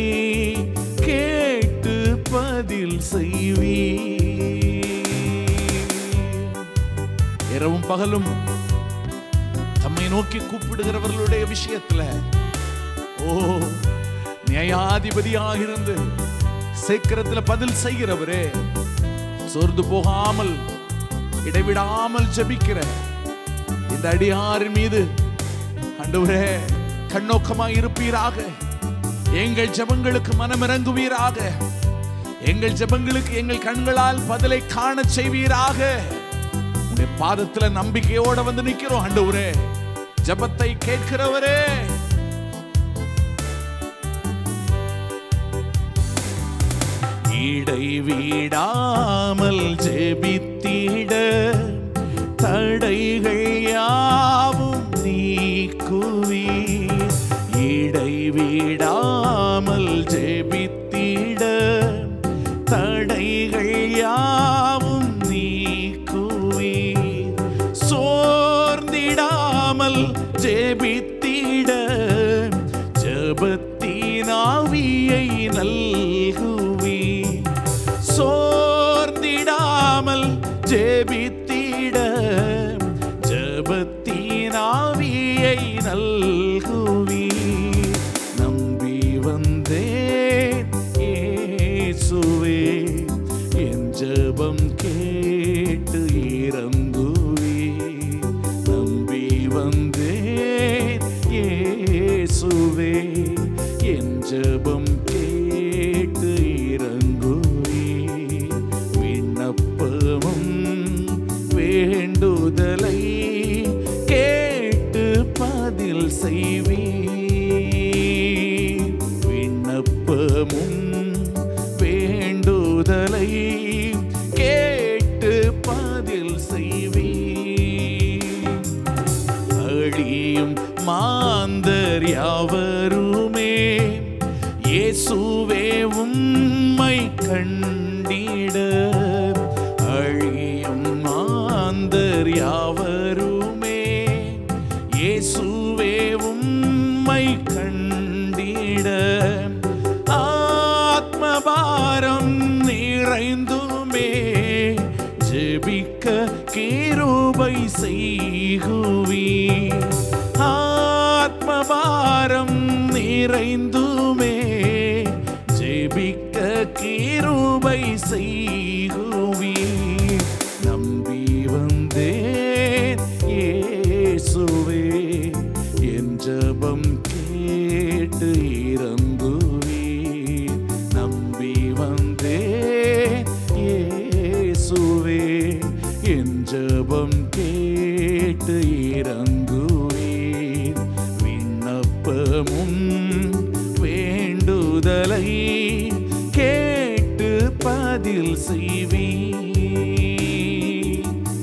கேட்டு பதில் செய்வீர். இரவும் பகலும் தம்மை நோக்கி கூப்பிடுகிறவர்களுடைய விஷயத்துல நியாயாதிபதியாக இருந்து சீக்கிரத்துல பதில் செய்கிறவரே, சோர்ந்து போகாமல் இடைவிடாமல் ஜெபிக்கிற இந்த அடியாரின் மீது ஆண்டவரே கண்ணோக்கமாய் இருப்பீராக. எங்கள் ஜெபங்களுக்கு மனமிறங்குவீராக. எங்கள் ஜெபங்களுக்கு எங்கள் கண்களால் பதிலை காண செய்வீராக. உடைய பாதத்துல நம்பிக்கையோட வந்து நிக்கிறோம் ஆண்டவரே. ஜெபத்தை கேட்கிறவரே, இடைவிடாமல் ஜெபித்திட தடைகள் யாவும் நீக்குவீர். இடைவிடாமல் ஜெபித்திட தடைகள் யாவும் நீக்குவீர். சோர்ந்திடாமல் ஜெபித்திட ஜெபத்தின் ஆவியை நல்குவீர். சோர்ந்திடாமல் ஜெபித்திட ஜெபத்தின் ஆவியை நல்குவீர். நம்பி வந்தேன் இயேசுவே, என் ஜெபம் கேட்டு இறங்குவீர். நம்பி வந்தேன் இயேசுவே, என் ஜெபம் கேட்டு இறங்குவீர். விண்ணப்பமும் வேண்டுதலை கேட்டு பதில் செய்வீர். விண்ணப்பமும் வேண்டுதலை கேட்டு பதில் செய்வீர். அழியும் மாந்தர் யாவருமே இயேசுவே உம்மை கண்டிட. அழியும் மாந்தர் யாவருமே இயேசுவே உம்மை கண்டிட. ஆத்மபாரம் நிறைந்துமே ஜெபிக்க கிருபை செய்குவீர். ஆத்மபாரம் நிறைந்துமே ஜெபிக்க கிருபை செய்குவீர். நம்பி வந்தேன் ஜெபம் கேட்டு இறங்குவீர். விண்ணப்பமும் வேண்டுதலை கேட்டு பதில் செய்வீர்.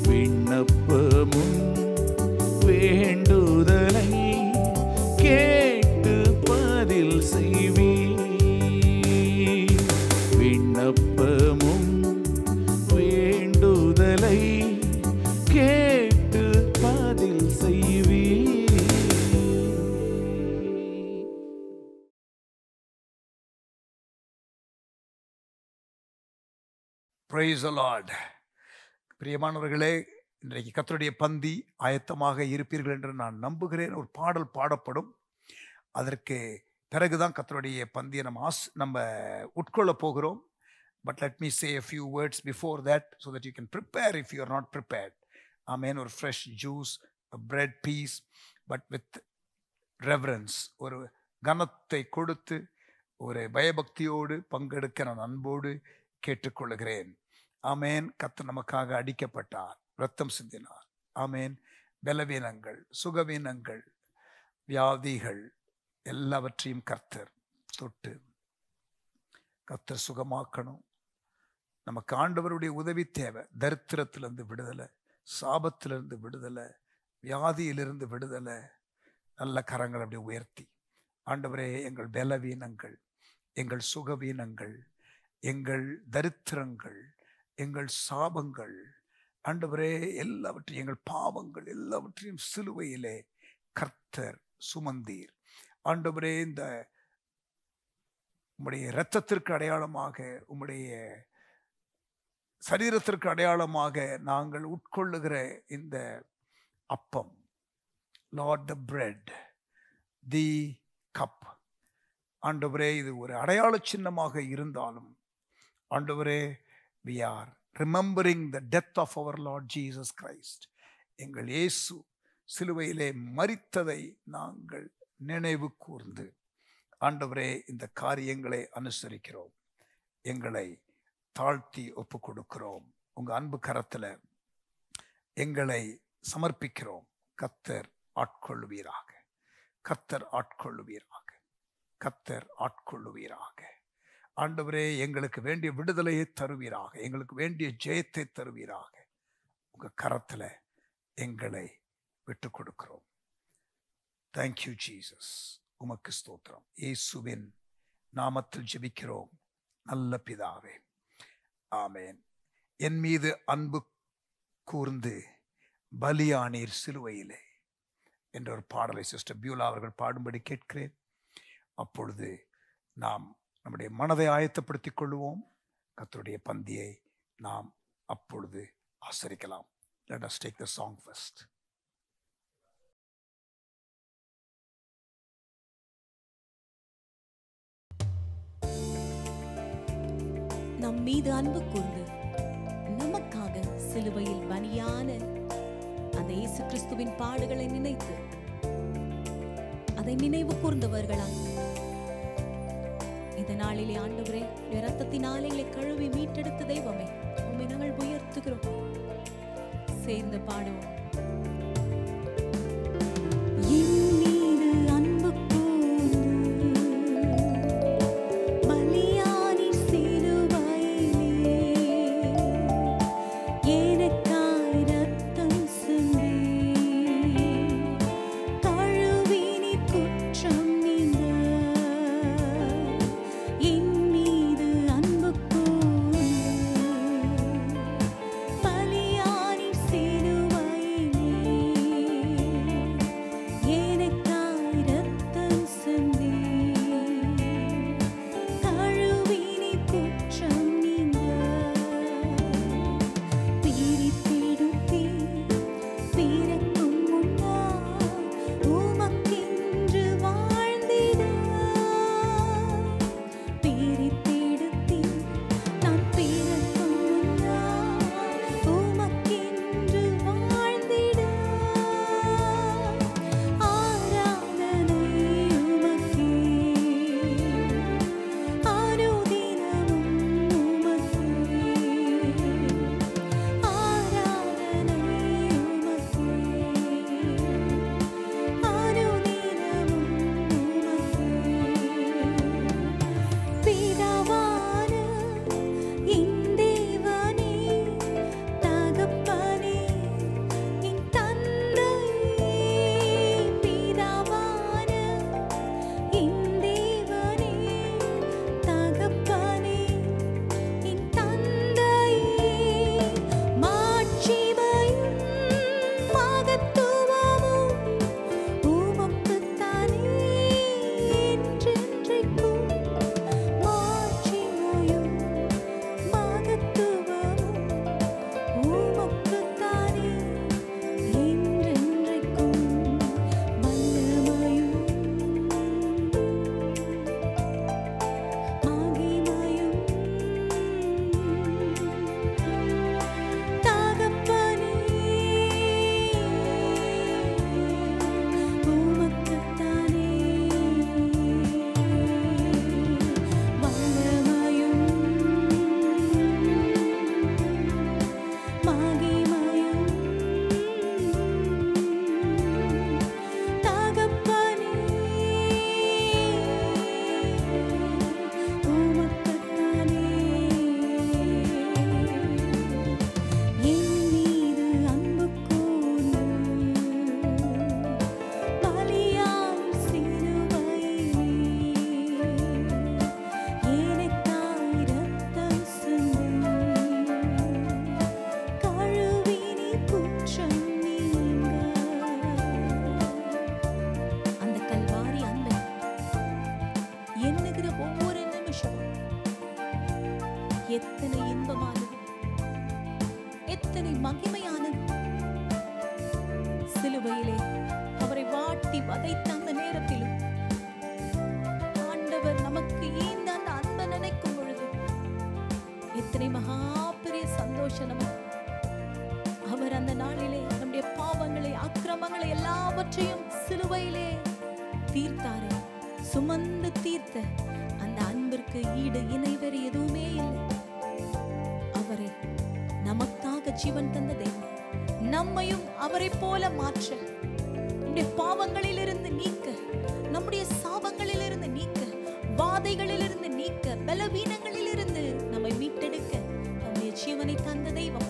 விண்ணப்பமும் வேண்டுதலை கேட்டு பதில் செய்வீர். விண்ணப்பமும் வேண்டுதலை கேட்டு பதில் செய்வீர். Praise the Lord. பிரியமானவர்களே, இன்றைக்கு கர்த்தருடைய பந்தி ஆயத்தமாக இருப்பீர்கள் என்று நான் நம்புகிறேன். ஒரு பாடல் பாடப்படும். அதற்கு பிறகுதான் கர்த்தருடைய பந்தியை நம்ம உட்கொள்ள போகிறோம். But let me say a few words before that so that you can prepare if you are not prepared. Amen. Or fresh juice, a bread piece, but with reverence. ஒரு கனத்தை கொடுத்து ஒரு பயபக்தியோடு பங்கெடுக்க நான் அன்போடு கேட்டுக்கொள்கிறேன். ஆமேன். கர்த்தர் நமக்காக அடிக்கப்பட்டார், இரத்தம் சிந்தினார். ஆமேன். பலவீனங்கள், சுகவீனங்கள், வியாதிகள் எல்லாவற்றையும் கர்த்தர் தொட்டு கர்த்தர் சுகமாக்கணும். நமக்கு ஆண்டவருடைய உதவி தேவை. தரித்திரத்திலிருந்து விடுதலை, சாபத்திலிருந்து விடுதலை, வியாதியிலிருந்து விடுதலை. நல்ல கரங்கள் அப்படி உயர்த்தி, ஆண்டவரே, எங்கள் பலவீனங்கள், எங்கள் சுகவீனங்கள், எங்கள் தரித்திரங்கள், எங்கள் சாபங்கள், ஆண்டவரே எல்லாவற்றையும், எங்கள் பாவங்கள் எல்லாவற்றையும் சிலுவையிலே கர்த்தர் சுமந்தீர். ஆண்டவரே, இந்த உம்முடைய இரத்தத்திற்கு அடையாளமாக, உம்முடைய சரீரத்திற்கு அடையாளமாக நாங்கள் உட்கொள்ளுகிற இந்த அப்பம், லார்ட், த பிரெட், தி கப், ஆண்டவரே, இது ஒரு அடையாள சின்னமாக இருந்தாலும் ஆண்டவரே, we are remembering the death of our Lord Jesus Christ. எங்கள் இயேசு சிலுவையிலே மரித்ததை நாங்கள் நினைவு கூர்ந்து ஆண்டவரே இந்த காரியங்களை அனுசரிக்கிறோம். எங்களை தாழ்த்தி ஒப்பு கொடுக்கிறோம். உங்க அன்பு கரத்துல எங்களை சமர்ப்பிக்கிறோம். கர்த்தர் ஆட்கொள்ளுவீராக, கர்த்தர் ஆட்கொள்ளுவீராக, கர்த்தர் ஆட்கொள்ளுவீராக. ஆண்டவரே, எங்களுக்கு வேண்டிய விடுதலையை தருவீராக, எங்களுக்கு வேண்டிய ஜெயத்தை தருவீராக. உங்க கரத்துல எங்களை விட்டு கொடுக்கிறோம். Thank you Jesus. உமக்கு ஸ்தோத்திரம். இயேசுவின் நாமத்தில் ஜெபிக்கிறோம் நல்ல பிதாவே, ஆமேன். என் மீது அன்பு கூர்ந்து பலியானீர் சிலுவையிலே என்ற ஒரு பாடலை சிஸ்டர் பியூலா அவர்கள் பாடும்படி கேட்கிறேன். அப்பொழுது நாம் நம்முடைய மனதை ஆயத்தப்படுத்திக் கொள்வோம். கர்த்தருடைய பந்தியை நாம் அப்பொழுது ஆசரிக்கலாம். Let us take the song first. நம் மீது அன்பு கூர்ந்து நமக்காக சிலுவையில் பலியான அந்த இயேசு கிறிஸ்துவின் பாடுகளை நினைத்து அதை நினைவு கூர்ந்தவர்களால் இந்த நாளிலே ஆண்டவரே, இரத்தத்தினாலே எங்களை கழுவி மீட்டெடுத்த தெய்வமே, உம்மை நாங்கள் உயர்த்துகிறோம். சேர்ந்து பாடுவோம். பலியானி சிலுவையிலே சிலுவையிலே அவரை வாட்டி வதைத்த அந்த நேரத்திலும் ஆண்டவர் நமக்கு ஈந்த அந்த அன்பை நினைக்கும் பொழுது எத்தனை மகா பெரிய சந்தோஷம் நமக்கு. அவர் அந்த நாளிலே நம்முடைய பாவங்களை, அக்கிரமங்களை எல்லாவற்றையும் சிலுவையிலே தீர்த்தாரே. சுமந்து தீர்த்த அந்த அன்பிற்கு ஈடு இணை வேறு எதுவுமே இல்லை. அவரை நமக்காக ஜீவன் தந்த தெய்வம் நம்மையும் அவரை போல மாற்ற, நம்முடைய பாவங்களிலிருந்து நீக்க, நம்முடைய சாபங்களிலிருந்து நீக்க, வாதைகளிலிருந்து நீக்க, பலவீனங்களிலிருந்து நம்மை மீட்டெடுக்க நம்முடைய ஜீவனை தந்த தெய்வம்.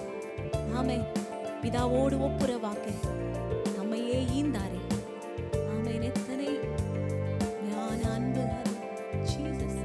நாமே பிதாவோடு ஒப்புரவாக்க நம்மையே ஈந்தாரே. ஆமென். எத்தனை ஞான அன்பு அது. Jesus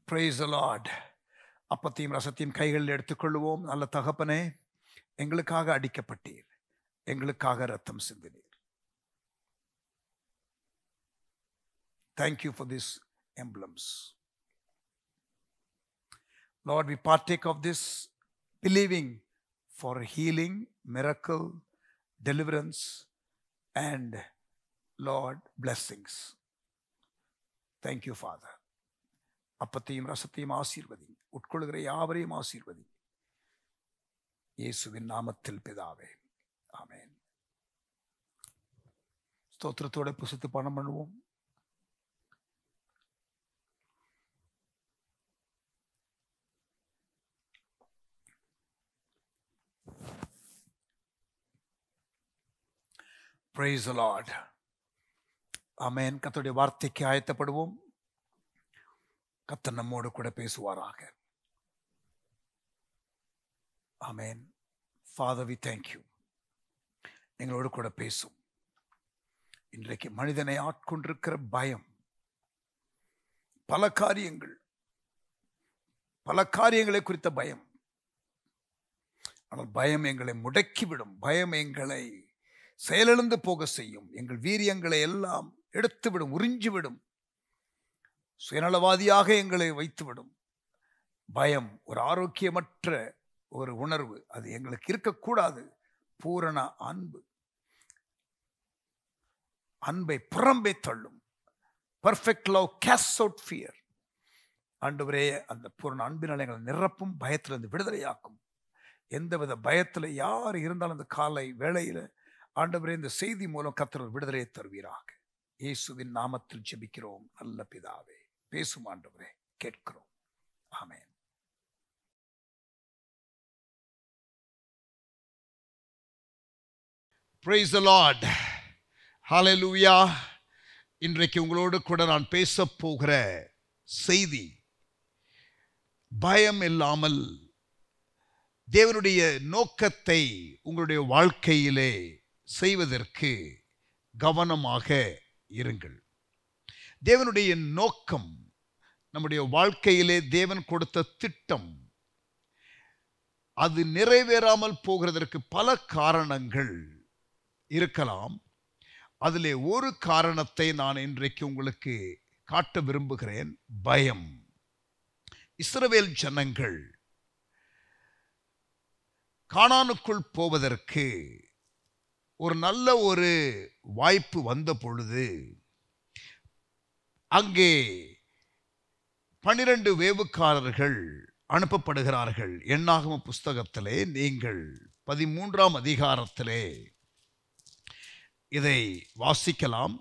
Praise the Lord. அப்பத்தையும் ரசத்தையும் கைகளில் எடுத்துக்கொள்வோம். நல்ல தகப்பனே, எங்களுக்காக அடிக்கப்பட்டீர், எங்களுக்காக ரத்தம் சிந்தினீர். Thank you for these emblems. Lord, we partake of this believing for healing, miracle, deliverance, and Lord, blessings. Thank you, Father. அப்பத்தையும் ரசத்தையும் ஆசீர்வதி, உட்கொள்கிற யாவரையும் ஆசீர்வதி. இயேசுவின் நாமத்தில் பிதாவே, ஆமென். ஸ்தோத்திரத்தோட புசித்து பணம் பண்ணுவோம். Praise the Lord. ஆமென். கர்த்தருடைய வார்த்தைக்கு ஆயத்தப்படுவோம். கர்த்தர் நம்மோடு கூட பேசுவாராக. ஆமென். Father, we thank you. எங்களோடு கூட பேசும். இன்றைக்கு மனிதனை ஆட்கொண்டிருக்கிற பயம், பல காரியங்களை குறித்த பயம். ஆனால் பயம் எங்களை முடக்கிவிடும். பயம் எங்களை செயலிழந்து போக செய்யும். எங்கள் வீரியங்களை எல்லாம் எடுத்துவிடும், உறிஞ்சிவிடும். சுயநலவாதியாக எங்களை வைத்துவிடும். பயம் ஒரு ஆரோக்கியமற்ற ஒரு உணர்வு. அது எங்களுக்கு இருக்கக்கூடாது. பூரண அன்பை புறம்பே தள்ளும். Perfect love casts out fear. ஆண்டவரே, அந்த பூரண அன்பினால் எங்களை நிரப்பும், பயத்திலிருந்து விடுதலையாக்கும். எந்தவித பயத்தில் யார் இருந்தாலும் அந்த காலை வேளையில் ஆண்டவரே, இந்த செய்தி மூலம் கர்த்தர் விடுதலையை தருவீராக. இயேசுவின் நாமத்தில் ஜெபிக்கிறோம் நல்ல பிதாவே. பேசும் ஆண்டவரே, கேட்கிறோம். ஆமென். Praise the Lord. Hallelujah. இன்றைக்கு உங்களோடு கூட நான் பேச போகிற செய்தி, பயம் இல்லாமல் தேவனுடைய நோக்கத்தை உங்களுடைய வாழ்க்கையிலே செய்வதற்கு கவனமாக இருங்கள். தேவனுடைய நோக்கம், நம்முடைய வாழ்க்கையிலே தேவன் கொடுத்த திட்டம், அது நிறைவேறாமல் போகிறதற்கு பல காரணங்கள் இருக்கலாம். அதிலே ஒரு காரணத்தை நான் இன்றைக்கு உங்களுக்கு காட்ட விரும்புகிறேன். பயம். இஸ்ரவேல் ஜனங்கள் கானானுக்குள் போவதற்கு ஒரு நல்ல ஒரு வாய்ப்பு வந்த பொழுது அங்கே 12 வேவுக்காரர்கள் அனுப்பப்படுகிறார்கள். எண்ணாகம புஸ்தகத்திலே நீங்கள் 13ஆம் அதிகாரத்திலே இதை வாசிக்கலாம்.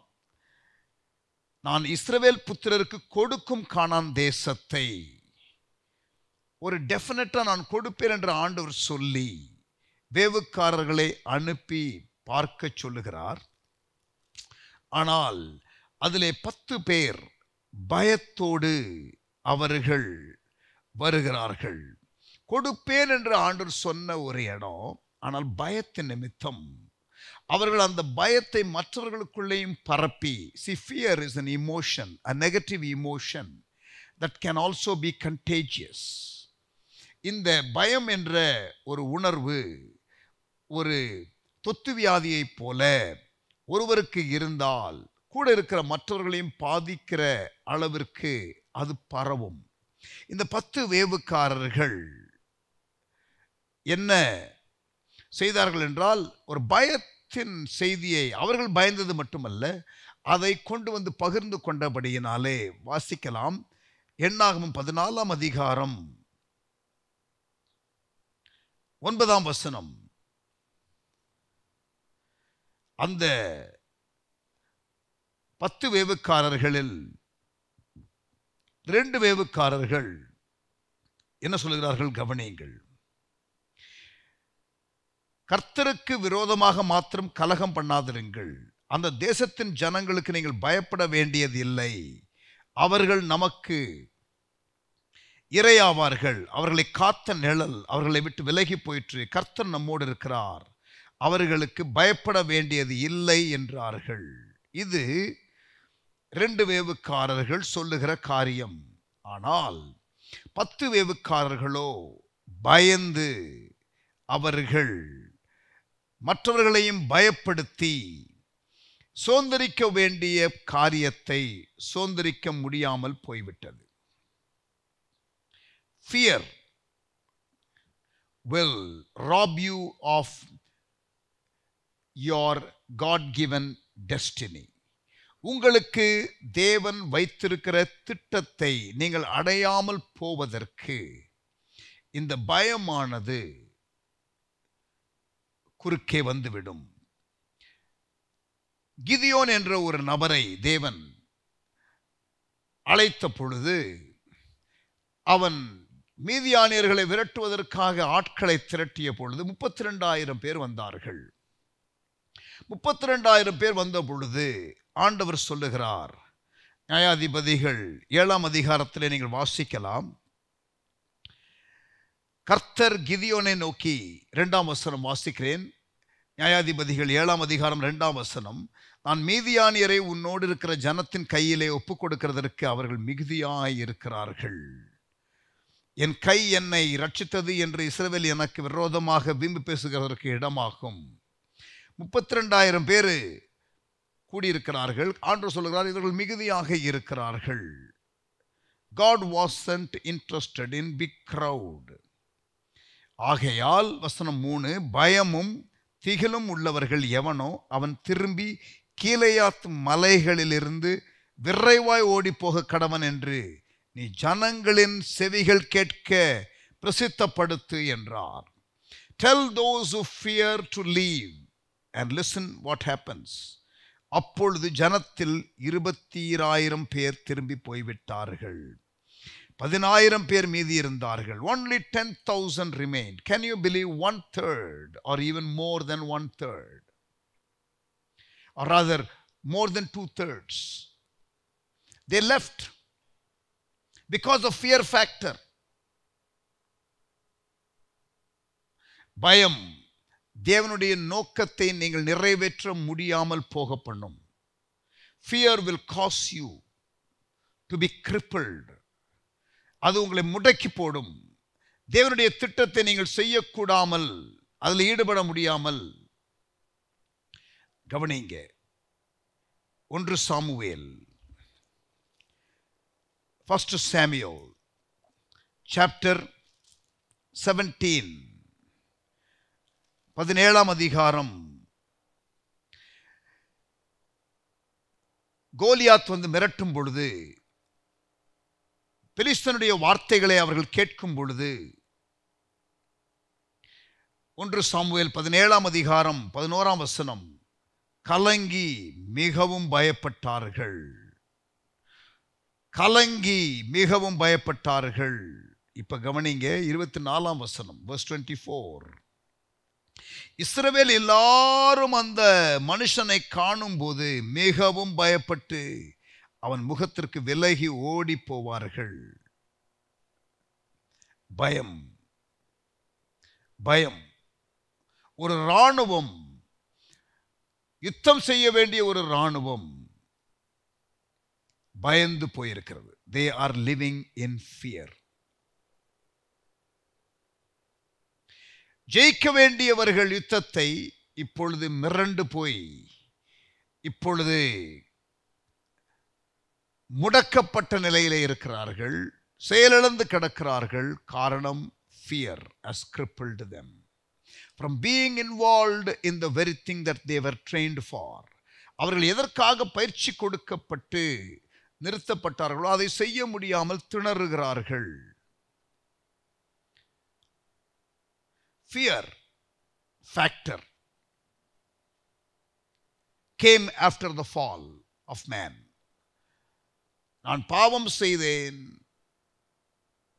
நான் இஸ்ரவேல் புத்திரருக்கு கொடுக்கும் கானான் தேசத்தை ஒரு டெஃபினட்டா நான் கொடுப்பேன் என்று ஆண்டவர் சொல்லி வேவுக்காரர்களை அனுப்பி பார்க்க சொல்லுகிறார். ஆனால் அதிலே 10 பேர் பயத்தோடு அவர்கள் வருகிறார்கள். கொடுப்பேன் என்று ஆண்டவர் சொன்ன ஒரு இடம், ஆனால் பயத்தின் நிமித்தம் அவர்கள் அந்த பயத்தை மற்றவர்களுக்குள்ளேயும் பரப்பி. See, fear is an emotion, a negative emotion that can also be contagious. இந்த பயம் என்ற ஒரு உணர்வு ஒரு தொத்து வியாதியைப் போல ஒருவருக்கு இருந்தால் கூட இருக்கிற மற்றவர்களையும் பாதிக்கிற அளவிற்கு அது பரவும். இந்த 10 வேவுக்காரர்கள் என்ன செய்தார்கள் என்றால், ஒரு பயத்தின் செய்தியை அவர்கள் பயந்தது மட்டுமல்ல, அதை கொண்டு வந்து பகிர்ந்து கொண்டபடியினாலே வாசிக்கலாம். எண்ணாகமம் 14ஆம் அதிகாரம் 9ஆம் வசனம். அந்த 10 வேவுக்காரர்களில் 2 வேவுக்காரர்கள் என்ன சொல்கிறார்கள் கவனியுங்கள். கர்த்தருக்கு விரோதமாக மாத்திரம் கலகம் பண்ணாதிருங்கள். அந்த தேசத்தின் ஜனங்களுக்கு நீங்கள் பயப்பட வேண்டியதில்லை. அவர்கள் நமக்கு இரையாவார்கள். அவர்களை காத்த நிழல் அவர்களை விட்டு விலகி போயிற்று. கர்த்தர் நம்மோடு இருக்கிறார், அவர்களுக்கு பயப்பட வேண்டியது இல்லை என்றார்கள். இது 2 வேவுக்காரர்கள் சொல்லுகிற காரியம். ஆனால் 10 வேவுக்காரர்களோ பயந்து அவர்கள் மற்றவர்களையும் பயப்படுத்தி சோந்தரிக்க வேண்டிய காரியத்தை சோந்தரிக்க முடியாமல் போய்விட்டது. Fear will rob you of your God-given destiny. உங்களுக்கு தேவன் வைத்திருக்கிற திட்டத்தை நீங்கள் அடையாமல் போவதற்கு இந்த பயமானது குறுக்கே வந்துவிடும். கிதியோன் என்ற ஒரு நபரை தேவன் அழைத்த பொழுது அவன் மீதியானியர்களை விரட்டுவதற்காக ஆட்களை திரட்டிய பொழுது 32,000 பேர் வந்தார்கள். 32,000 பேர் வந்த பொழுது ஆண்டவர் சொல்லுகிறார், நியாயாதிபதிகள் 7ஆம் அதிகாரத்திலே நீங்கள் வாசிக்கலாம். கர்த்தர் கிதியோனை நோக்கி, 2ஆம் வசனம் வாசிக்கிறேன். நியாயாதிபதிகள் 7ஆம் அதிகாரம் 2ஆம் வசனம். நான் மீதியானியரை உன்னோடு இருக்கிற ஜனத்தின் கையிலே ஒப்புக் கொடுக்கிறதற்கு அவர்கள் மிகுதியாய் இருக்கிறார்கள். என் கை என்னை ரட்சித்தது என்று இஸ்ரவேல் எனக்கு விரோதமாக வீம்பு பேசுகிறதற்கு இடமாகும். 32,000 பேர் கூடியிருக்கிறார்கள். ஆண்டவர் சொல்லுகிறார், இவர்கள் மிகுதியாக இருக்கிறார்கள். God wasn't interested in big crowd. ஆகையால் வசனம் 3, பயமும் திகிலும் உள்ளவர்கள் எவனோ அவன் திரும்பி கீலேயாத் மலைகளிலிருந்து விரைவாய் ஓடி போக கடவன் என்று நீ ஜனங்களின் செவிகள் கேட்க பிரசித்தப்படுத்து என்றார். Tell those who fear to leave and listen what happens. அப்பொழுது ஜனத்தில் 22,000 பேர் திரும்பி போய்விட்டார்கள். 10,000 பேர் மீதி இருந்தார்கள். Only 10,000 remained. Can you believe 1/3 or even more than 1/3? Or rather more than 2/3. They left because of fear factor. பயம் தேவனுடைய நோக்கத்தை நீங்கள் நிறைவேற்ற முடியாமல் போக பண்ணும். Fear will cause you to be crippled. அது உங்களை முடக்கி போடும். தேவனுடைய திட்டத்தை நீங்கள் செய்யக்கூடாமல், அதில் ஈடுபட முடியாமல். கவனிங்க, 1 சாமுவேல், 1 Samuel chapter 17, 17ஆம் அதிகாரம். கோலியாத் வந்து மிரட்டும் பொழுது, பெலிஸ்தனுடைய வார்த்தைகளை அவர்கள் கேட்கும் பொழுது, 1 சாமுவேல் 17ஆம் அதிகாரம் 11ஆம் வசனம், கலங்கி மிகவும் பயப்பட்டார்கள். கலங்கி மிகவும் பயப்பட்டார்கள். இப்ப கவனிங்க, 24ஆம் வசனம், verse 24. இஸ்ரவேல் எல்லாரும் அந்த மனுஷனை காணும் போது மிகவும் பயப்பட்டு அவன் முகத்திற்கு விலகி ஓடி போவார்கள். பயம், பயம். ஒரு இராணுவம், யுத்தம் செய்ய வேண்டிய ஒரு இராணுவம் பயந்து போயிருக்கிறது. They are living in fear. ஜெயிக்க வேண்டியவர்கள் யுத்தத்தை இப்பொழுது மிரண்டு போய் இப்பொழுது முடக்கப்பட்ட நிலையிலே இருக்கிறார்கள், செயலிழந்து கிடக்கிறார்கள். காரணம், fear has crippled them from being involved in the very thing that they were trained for. அவர்கள் எதற்காக பயிற்சி கொடுக்கப்பட்டு நிறுத்தப்பட்டார்களோ அதை செய்ய முடியாமல் திணறுகிறார்கள். Fear factor came after the fall of man. நான் பாவம் செய்தேன்,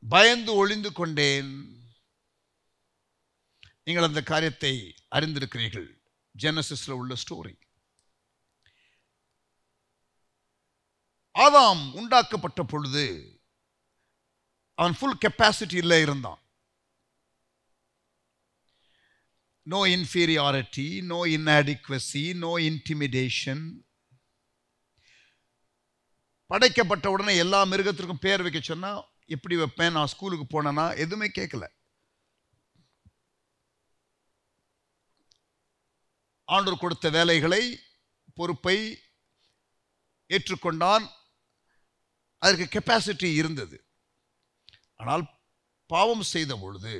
பயந்து ஒளிந்து கொண்டேன். நீங்கள் அந்த காரியத்தை அறிந்திருக்கிறீர்கள். ஜெனசிஸ்ல உள்ள ஸ்டோரி. ஆதாம் உண்டாக்கப்பட்ட பொழுது அவன் ஃபுல் கெப்பாசிட்டியில் இருந்தான். No inferiority, no inadequacy, no intimidation. படைக்கப்பட்ட உடனே எல்லா மிருகத்திற்கும் பேர் வைக்க சொன்னா எப்படி வைப்பேன்? நான் ஸ்கூலுக்கு போனேன்னா எதுவுமே கேட்கல. ஆண்டவர் கொடுத்த வேலைகளை, பொறுப்பை ஏற்றுக்கொண்டான். அதற்கு கெப்பாசிட்டி இருந்தது. ஆனால் பாவம் செய்த பொழுது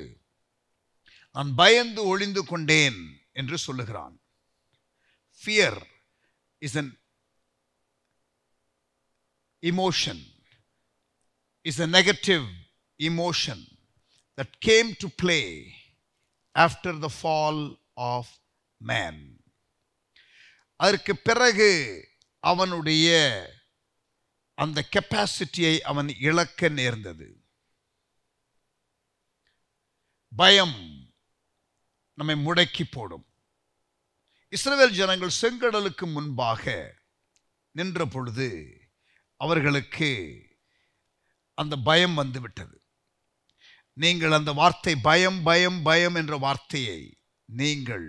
நான் பயந்து ஒளிந்து கொண்டேன் என்று சொல்லுகிறான். Fear is an emotion, is a negative emotion that came to play after the fall of man. அதற்கு பிறகு அவனுடைய அந்த கெப்பாசிட்டியை அவன் இழக்க நேர்ந்தது. பயம் நம்மை முடக்கி போடும். இஸ்ரவேல் ஜனங்கள் செங்கடலுக்கு முன்பாக நின்ற பொழுது அவர்களுக்கு அந்த பயம் வந்துவிட்டது. நீங்கள் அந்த வார்த்தை பயம் பயம் பயம் என்ற வார்த்தையை நீங்கள்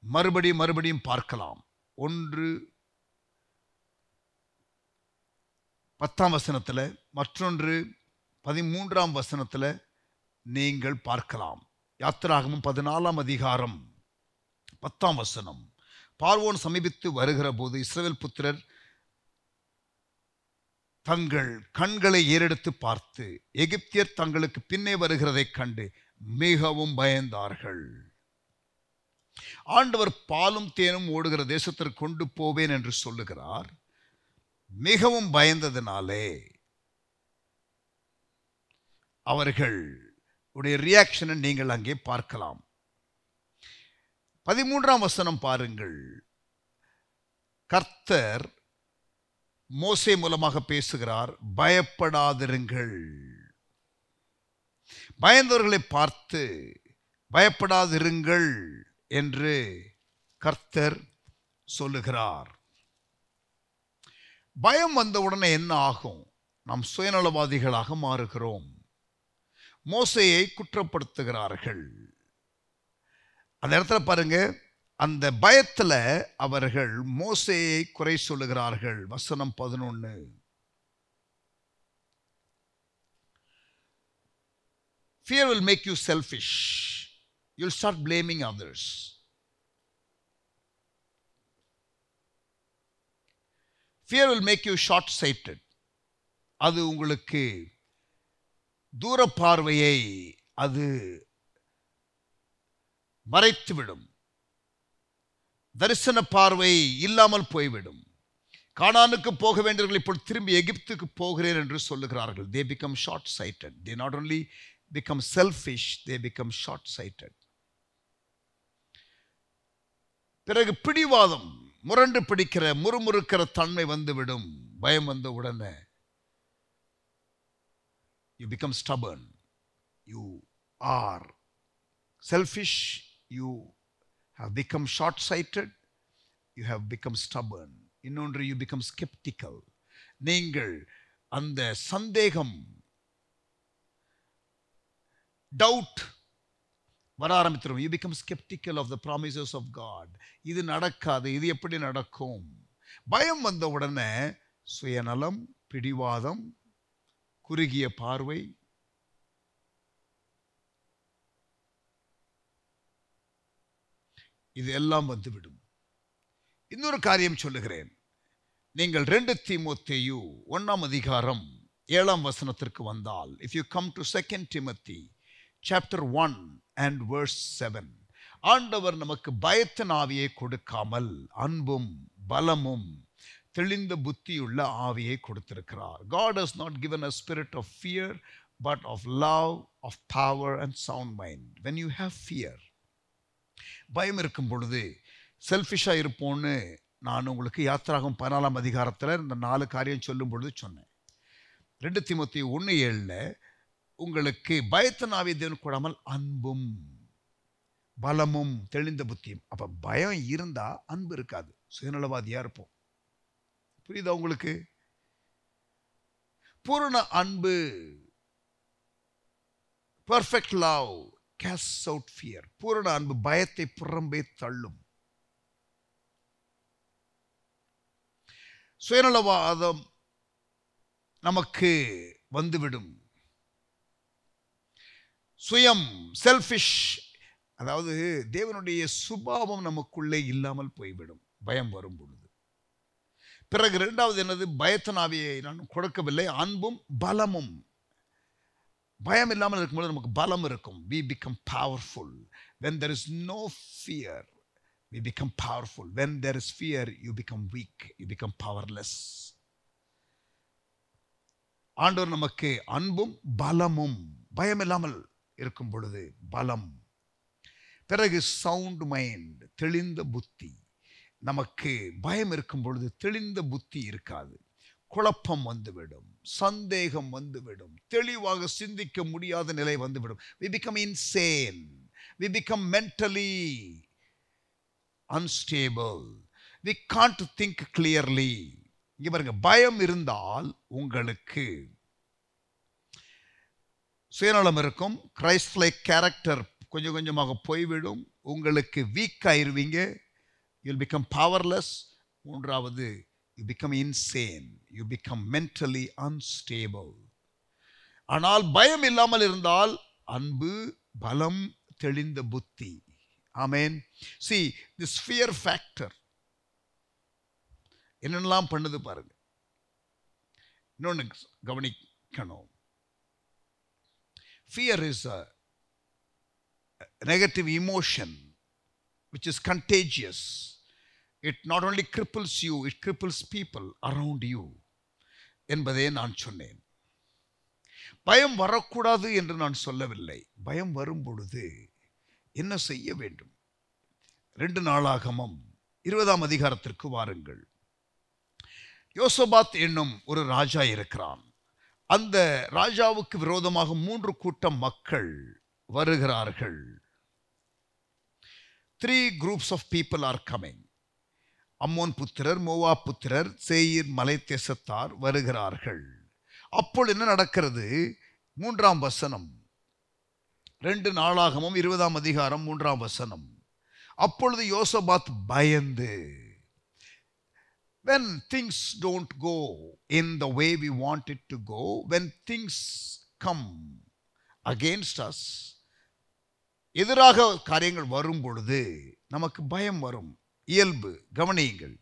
மறுபடியும் பார்க்கலாம். 1:10 மற்றொன்று 13 நீங்கள் பார்க்கலாம். யாத்திராகமம் 14:10 பார்வோன் சமீபித்து வருகிற போது இஸ்ரவேல் புத்திரர் தங்கள் கண்களை ஏறெடுத்து பார்த்து எகிப்தியர் தங்களுக்கு பின்னே வருகிறதைக் கண்டு மிகவும் பயந்தார்கள். ஆண்டவர் பாலும் தேனும் ஓடுகிற தேசத்திற்கு கொண்டு போவேன் என்று சொல்லுகிறார். மிகவும் பயந்ததினாலே அவர்கள் உடைய ரியாக்ஷனை நீங்கள் அங்கே பார்க்கலாம். 13 பாருங்கள். கர்த்தர் மோசே மூலமாக பேசுகிறார். பயப்படாதிருங்கள். பயந்தவர்களை பார்த்து பயப்படாதிருங்கள் என்று கர்த்தர் சொல்லுகிறார். பயம் வந்தவுடனே என்ன ஆகும்? நாம் சுயநலவாதிகளாக மாறுகிறோம். மோசேயை குற்றப்படுத்துகிறார்கள். அந்த இடத்துல பாருங்க, அந்த பயத்துல அவர்கள் மோசேயை குறை சொல்லுகிறார்கள். வசனம் 11. Fear will make you selfish. You'll start blaming others. Fear will make you short-sighted. அது உங்களுக்கு தூர பார்வையை அது மறைத்துவிடும். தரிசன பார்வை இல்லாமல் போய்விடும். கானானுக்கு போக வேண்டியவர்கள் இப்போ திரும்பி எகிப்துக்கு போகிறேன் என்று சொல்லுகிறார்கள். They become short-sighted. They not only become selfish, they become short-sighted. பிறகு பிடிவாதம், முரண்டு பிடிக்கிற முறுமுறுக்கிற தன்மை வந்துவிடும். பயம் வந்த உடனே you become stubborn. You are selfish. You have become short-sighted. You have become stubborn. இன்னொன்று, you become skeptical. நீங்கள் அந்த சந்தேகம், doubt வர ஆரம்பித்துரும். You become skeptical of the promises of God. இது நடக்காது, இது எப்படி நடக்கும்? பயம் வந்த உடனே சுயநலம், பிடிவாதம், குறுகிய பார்வை, இது எல்லாம் வந்துவிடும். இன்னொரு காரியம் சொல்லுகிறேன். நீங்கள் 2 தீமோத்தேயு 1:7 வந்தால், if you come to 2 Timothy chapter 1 and verse 7, ஆண்டவர் நமக்கு பயத்தின் ஆவியை கொடுக்காமல் அன்பும் பலமும் தெளிந்த புத்தியுள்ள ஆவியை கொடுத்திருக்கிறார். God has not given a spirit of fear but of love, of power and sound mind. When you have fear, பயம் இருக்கும் பொழுது செல்ஃபிஷா இருப்போன்னு நான் உங்களுக்கு யாத்திராகமம் 14 இந்த 4 காரியம் சொல்லும் பொழுது சொன்னேன். 2 தீமோத்தேயு 1:7 உங்களுக்கு பயத்தின் ஆவியை தேவன் கொடாமல் அன்பும் பலமும் தெளிந்த புத்தியும். அப்ப பயம் இருந்தா அன்பு இருக்காது, சுயநலவாதியா இருப்போம். புரியுதா உங்களுக்கு? பூரண அன்பு, perfect love casts out fear. பூரண அன்பு பயத்தை புறம்பே தள்ளும். சுயநலவாதம் நமக்கு வந்துவிடும். சுயம், செல்ஃபிஷ், அதாவது தேவனுடைய சுபாவம் நமக்குள்ளே இல்லாமல் போய்விடும் பயம் வரும் பொழுது. பிறகு இரண்டாவது என்னது? பயத்தனாவியை நான் கொடுக்கவில்லை, அன்பும் பலமும். பயம் இல்லாமல் இருக்கும்போது நமக்கு பலம் இருக்கும். we become powerful. when there is no fear, we become powerful. when there is fear, you become weak, you become powerless. ஆண்டவர் நமக்கு அன்பும் பலமும், பயம் இல்லாமல் இருக்கும் பொழுது பலம். பிறகு சவுண்ட் மைண்ட், தெளிந்த புத்தி. நமக்கு பயம் இருக்கும் பொழுது தெளிந்த புத்தி இருக்காது. குழப்பம் வந்துவிடும், சந்தேகம் வந்துவிடும், தெளிவாக சிந்திக்க முடியாத நிலை வந்துவிடும். we become insane, we become mentally unstable, we can't think clearly. இங்க பாருங்க, பயம் இருந்தால் உங்களுக்கு சுயநலம் இருக்கும், கிரைஸ்ட் லைக் கேரக்டர் கொஞ்சம் கொஞ்சமாக போய்விடும், உங்களுக்கு வீக் ஆயிருவீங்க, you'll become powerless. மூன்றாவது, you become insane, you become mentally unstable. ஆனால் பயம் இல்லாமல் இருந்தால் அன்பு, பலம், தெளிந்த புத்தி. ஆமென். see this fear factor என்னெல்லாம் பண்ணுது பாருங்க. இன்னொன்று கவனிக்கணும். fear is a negative emotion which is contagious. It not only cripples you, it cripples people around you என்பதே நான் சொன்னேன். பயம் வரக்கூடாது என்று நான் சொல்லவில்லை. பயம் வரும் பொழுது என்ன செய்ய வேண்டும்? 2 நாளாகமம் 20ஆம் அதிகாரத்திற்கு வாருங்கள். யோசபாத் என்னும் ஒரு ராஜா இருக்கிறான். அந்த ராஜாவுக்கு விரோதமாக 3 கூட்டம் மக்கள் வருகிறார்கள். 3 groups of people are coming. Ammon புத்திரர், மோவாப் புத்திரர், சேயீர் மலை தேசத்தார் வருகிறார்கள். அப்பொழுது என்ன நடக்கிறது? 3ஆம் வசனம், 2 நாளாகமம் 20ஆம் அதிகாரம் 3ஆம் வசனம். அப்பொழுது யோசபாத் பயந்து, when things don't go in the way we want it to go, when things come against us, எதிராக காரியங்கள் வரும் பொழுது நமக்கு பயம் வரும், இயல்பு. கவனியுங்கள்,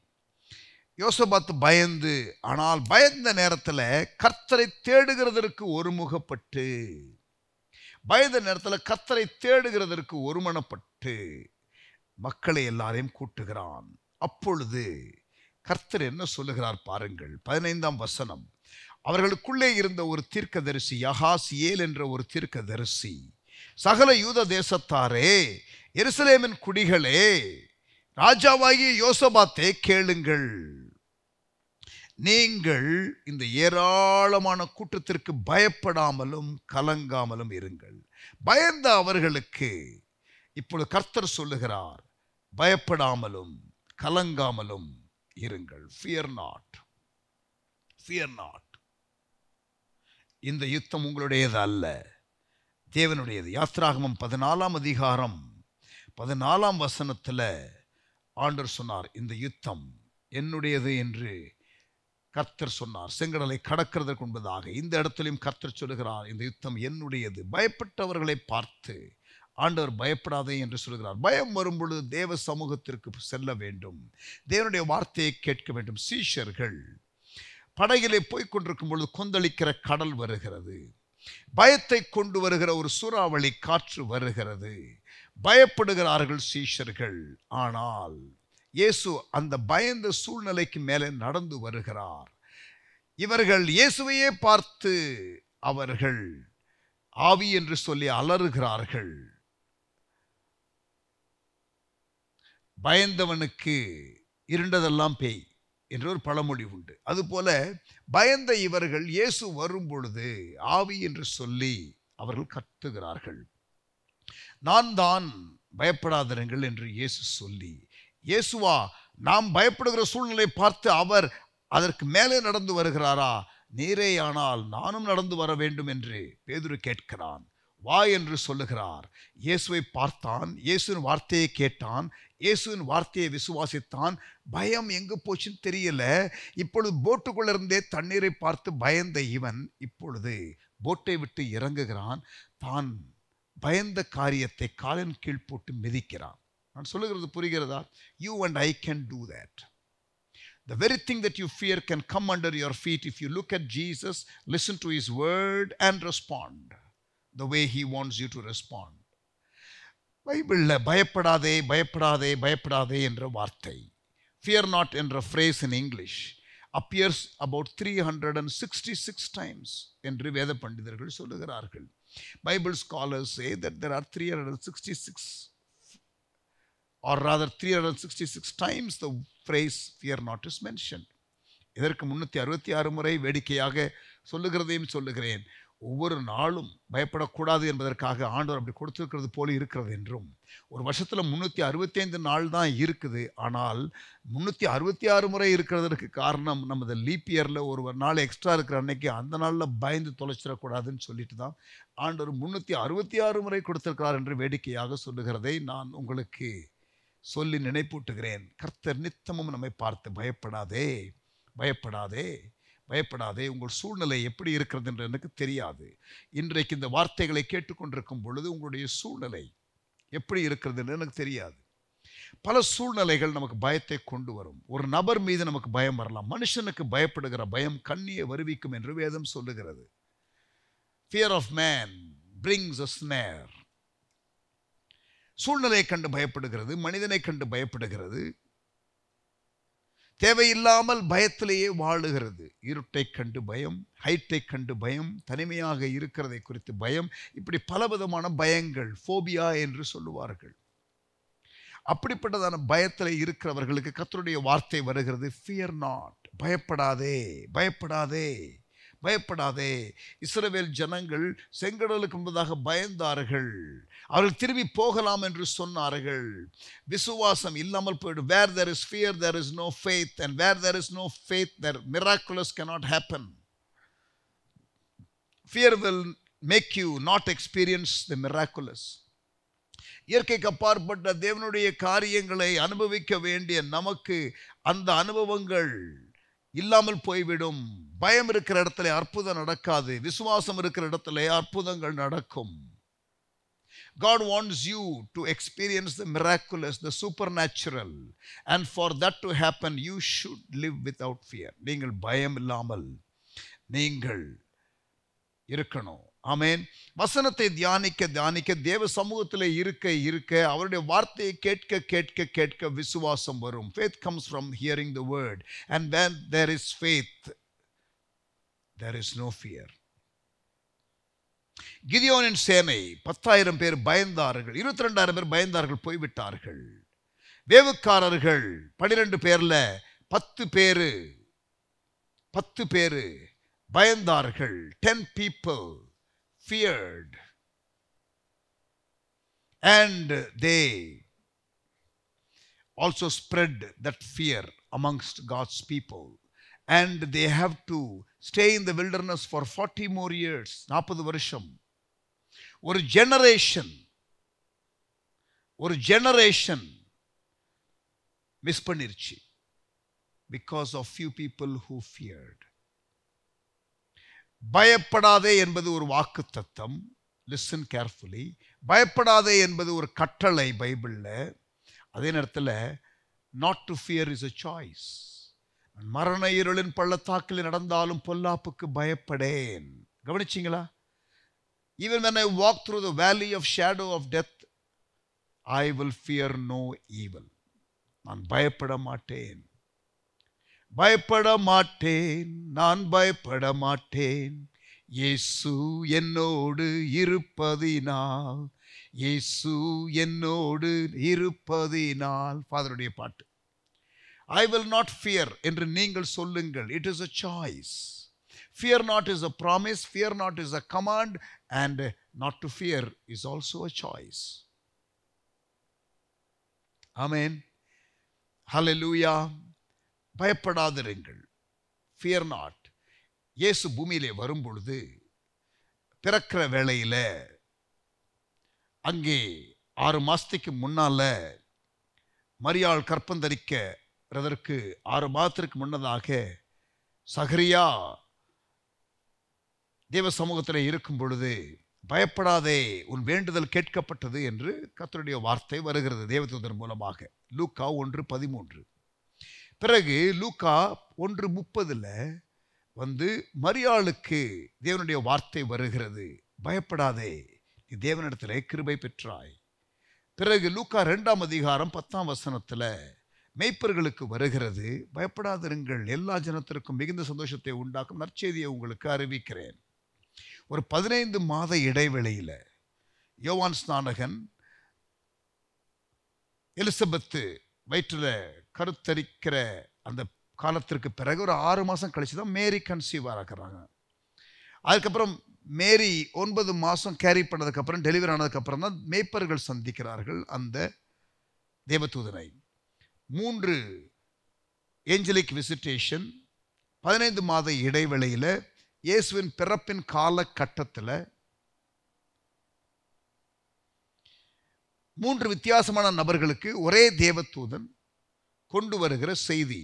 யோசபாத் பயந்து, ஆனால் பயந்த நேரத்தில் கர்த்தரை தேடுகிறதற்கு ஒருமுகப்பட்டு, பயந்த நேரத்தில் கர்த்தரை தேடுகிறதற்கு ஒருமனப்பட்டு மக்களை எல்லாரையும் கூட்டுகிறான். அப்பொழுது கர்த்தர் என்ன சொல்லுகிறார் பாருங்கள். 15ஆம் வசனம். அவர்களுக்குள்ளே இருந்த ஒரு தீர்க்கதரிசி, யகாசியேல் என்ற ஒரு தீர்க்கதரிசி, சகல யூத தேசத்தாரே, எருசலேமின் குடிகளே, ராஜாவாகிய யோசபாத்தே கேளுங்கள். நீங்கள் இந்த ஏராளமான கூட்டத்திற்கு பயப்படாமலும் கலங்காமலும் இருங்கள். பயந்த அவர்களுக்கு இப்பொழுது கர்த்தர் சொல்லுகிறார், பயப்படாமலும் கலங்காமலும் இருங்கள். fear not, fear not. இந்த யுத்தம் உங்களுடையது அல்ல, தேவனுடையது. யாத்திராகமம் 14ஆம் அதிகாரம் 14ஆம் வசனத்தில் ஆண்டவர் சொன்னார், இந்த யுத்தம் என்னுடையது என்று கர்த்தர் சொன்னார். செங்கடலை கடக்கிறதற்கு முன்பதாக இந்த இடத்திலும் கர்த்தர் சொல்லுகிறார், இந்த யுத்தம் என்னுடையது. பயப்பட்டவர்களை பார்த்து ஆண்டவர் பயப்படாதே என்று சொல்கிறார். பயம் வரும் பொழுது தேவ சமூகத்திற்கு செல்ல வேண்டும், தேவனுடைய வார்த்தையை கேட்க வேண்டும். சீஷர்கள் படகிலே போய்கொண்டிருக்கும் பொழுது கொந்தளிக்கிற கடல் வருகிறது, பயத்தை கொண்டு வருகிற ஒரு சூறாவளி காற்று வருகிறது. பயப்படுகிறார்கள் சீஷர்கள். ஆனால் இயேசு அந்த பயந்த சூழ்நிலைக்கு மேலே நடந்து வருகிறார். இவர்கள் இயேசுவையே பார்த்து அவர்கள் ஆவி என்று சொல்லி அலறுகிறார்கள். பயந்தவனுக்கு இருண்டதெல்லாம் பேய் என்ற ஒரு பழமொழி உண்டு. அதுபோல பயந்த இவர்கள் இயேசு வரும் பொழுது ஆவி என்று சொல்லி அவர்கள் கத்துகிறார்கள். நான் தான், பயப்படாதிருங்கள் என்று இயேசு சொல்லி, இயேசுவா நாம் பயப்படுகிற சூழ்நிலை பார்த்து அவர் அதற்கு மேலே நடந்து வருகிறாரா? நீரேயானால் நானும் நடந்து வர வேண்டும் என்று பேதுரு கேட்கிறான். வா என்று சொல்லுகிறார். இயேசுவை பார்த்தான், இயேசுவின் வார்த்தையை கேட்டான், இயேசுவின் வார்த்தையை விசுவாசித்தான். பயம் எங்கு போச்சுன்னு தெரியல. இப்பொழுது போட்டுக்குள்ள இருந்தே தண்ணீரை பார்த்து பயந்த இவன் இப்பொழுது போட்டை விட்டு இறங்குகிறான். தான் பயந்த காரியத்தை காலின் கீழ் போட்டு மிதிக்கிறான். நான் சொல்லுகிறது புரிகிறதா? You and I can do that. The very thing that you fear can come under your feet if you look at Jesus, listen to his word and respond the way he wants you to respond. பைபிள்ல பயப்படாதே பயப்படாதே பயப்படாதே என்ற வார்த்தை, fear not என்ற phrase in English appears about 366 times என்று வேத பண்டிதர்கள் சொல்லுகிறார்கள். Bible scholars say that there are 366 or rather 366 times the phrase fear not is mentioned. இதற்கு 366 முறை வேடிக்கையாக சொல்லுகிறதையும் சொல்லுகிறேன். ஒவ்வொரு நாளும் பயப்படக்கூடாது என்பதற்காக ஆண்டவர் அப்படி கொடுத்திருக்கிறது போல இருக்கிறது என்றும், ஒரு வருஷத்துல 365 நாள் தான் இருக்குது, ஆனால் 366 முறை இருக்கிறதற்கு காரணம் நமது லீப் இயர்ல ஒரு நாள் எக்ஸ்ட்ரா இருக்கிற அன்னைக்கு அந்த நாள்ல பயந்து தொலைச்சிடக்கூடாதுன்னு சொல்லிட்டு தான் ஆண்டவர் 366 முறை கொடுத்திருக்கிறார் என்று வேடிக்கையாக சொல்லுகிறதை நான் உங்களுக்கு சொல்லி நினைப்பூட்டுகிறேன். கர்த்தர் நித்தமும் நம்மை பார்த்து பயப்படாதே பயப்படாதே பயப்படாதே. உங்கள் சூழ்நிலை எப்படி இருக்கிறது என்று எனக்கு தெரியாது. இன்றைக்கு இந்த வார்த்தைகளை கேட்டுக்கொண்டிருக்கும் பொழுது உங்களுடைய சூழ்நிலை எப்படி இருக்கிறது என்று எனக்கு தெரியாது. பல சூழ்நிலைகள் நமக்கு பயத்தை கொண்டு வரும். ஒரு நபர் மீது நமக்கு பயம் வரலாம். மனுஷனுக்கு பயப்படுகிற பயம் கண்ணியை வருவிக்கும் என்று வேதம் சொல்லுகிறது. Fear of man brings a snare. சூழ்நிலையை கண்டு பயப்படுகிறது, மனிதனை கண்டு பயப்படுகிறது, தேவையில்லாமல் பயத்திலேயே வாழுகிறது. இருட்டை கண்டு பயம், ஹைட்டை கண்டு பயம், தனிமையாக இருக்கிறதை குறித்து பயம், இப்படி பலவிதமான பயங்கள், ஃபோபியா என்று சொல்லுவார்கள். அப்படிப்பட்டதான பயத்தில் இருக்கிறவர்களுக்கு கர்த்தருடைய வார்த்தை வருகிறது, ஃபியர் நாட், பயப்படாதே பயப்படாதே பயப்படாதே. இஸ்ரவேல் ஜனங்கள் செங்கடலுக்கு முன்பதாக பயந்தார்கள். அவர்கள் திரும்பி போகலாம் என்று சொன்னார்கள். விசுவாசம் இல்லாமல் போய்டும். Where there is fear there is no faith, and where there is no faith there miraculous cannot happen. Fear will make you not experience the miraculous. இயற்கைக்கு அப்பாற்பட்ட தேவனுடைய காரியங்களை அனுபவிக்க வேண்டிய நமக்கு அந்த அனுபவங்கள் இல்லாமல் போய்விடும். பயம் இருக்கிற இடத்துல அற்புதம் நடக்காது. விசுவாசம் இருக்கிற இடத்துல அற்புதங்கள் நடக்கும். God wants you to experience the miraculous, the supernatural, and for that to happen you should live without fear. நீங்கள் பயம் இல்லாமல் நீங்கள் இருக்கணும். ஆமென். வசனத்தை தியானிக்க தியானிக்க, தேவ சமூகத்தில் இருக்க இருக்க, அவருடைய வார்த்தையை கேட்க கேட்க கேட்க விசுவாசம் வரும். Faith comes from hearing the word, and when there is faith there is no fear. கிதியோனின் சேனை 10,000 பேர் பயந்தார்கள். 22,000 பேர் பயந்தார்கள், போய்விட்டார்கள். வேவுக்காரர்கள் 12 பேர்ல 10 பேரு பயந்தார்கள். 10 people feared, and they also spread that fear amongst God's people, and they have to stay in the wilderness for 40 more years. 40 வருஷம். ஒரு ஜெனரேஷன் மிஸ் பண்ணிருச்சு because of few people who feared. பயப்படாதே என்பது ஒரு வாக்குத்தத்தம். Listen carefully. பயப்படாதே என்பது ஒரு கட்டளை பைபிள்ல. அதே நேரத்தில் not to fear is a choice. மரண இருளின் பள்ளத்தாக்கில் நடந்தாலும் பொல்லாப்புக்கு பயப்படேன். கவனிச்சிங்களா? Even when I walk through the valley of shadow of death, I will fear no evil. நான் பயப்பட மாட்டேன், பயப்பட மாட்டேன், நான் பயப்பட மாட்டேன். இயேசு என்னோடு இருப்பதினால், இயேசு என்னோடு இருப்பதினால். ஃபாதருடைய பாட்டு. I will not fear என்று நீங்கள் சொல்லுங்கள். It is a choice. Fear not is a promise, fear not is a command, and not to fear is also a choice. Amen. Hallelujah. பயப்படாதிருங்கள். Fear not. இயேசு பூமியிலே வரும் பொழுது பிறக்கிற வேளையில அங்கே 6 மாசத்துக்கு முன்னால மரியாள் கற்பந்தரிக்கிறதற்கு 6 மாதத்திற்கு முன்னதாக சகரியா தேவ சமூகத்தில் இருக்கும் பொழுது, பயப்படாதே, உன் வேண்டுதல் கேட்கப்பட்டது என்று கர்த்தருடைய வார்த்தை வருகிறது தேவதூதன் மூலமாக. லூக்கா 1:13. பிறகு லூக்கா 1:30 வந்து மரியாளுக்கு தேவனுடைய வார்த்தை வருகிறது, பயப்படாதே, நீ தேவனிடத்திலே கிருபை பெற்றாய். பிறகு லூக்கா 2ஆம் அதிகாரம் 10ஆம் வசனத்தில் மேய்ப்பர்களுக்கு வருகிறது, பயப்படாதிருங்கள், எல்லா ஜனத்திற்கும் மிகுந்த சந்தோஷத்தை உண்டாக்கும் நற்செய்தியை உங்களுக்கு அறிவிக்கிறேன். ஒரு 15 மாத இடைவெளியில் யோவான் ஸ்நானகன் எலிசபெத்து வயிற்றில் கருத்தரிக்கிற அந்த காலத்திற்கு பிறகு ஒரு 6 மாதம் கழிச்சு தான் மேரி கன்சீவ் ஆகிறாங்க. அதுக்கப்புறம் மேரி 9 மாதம் கேரி பண்ணதுக்கப்புறம், டெலிவரி ஆனதுக்கப்புறம் தான் மேய்ப்பர்கள் சந்திக்கிறார்கள் அந்த தேவதூதனை. 3 ஏஞ்சலிக் விசிட்டேஷன் 15 மாத இடைவெளியில் இயேசுவின் பிறப்பின் காலகட்டத்தில் 3 வித்தியாசமான நபர்களுக்கு ஒரே தேவதூதன் கொண்டு வருகிற செய்தி,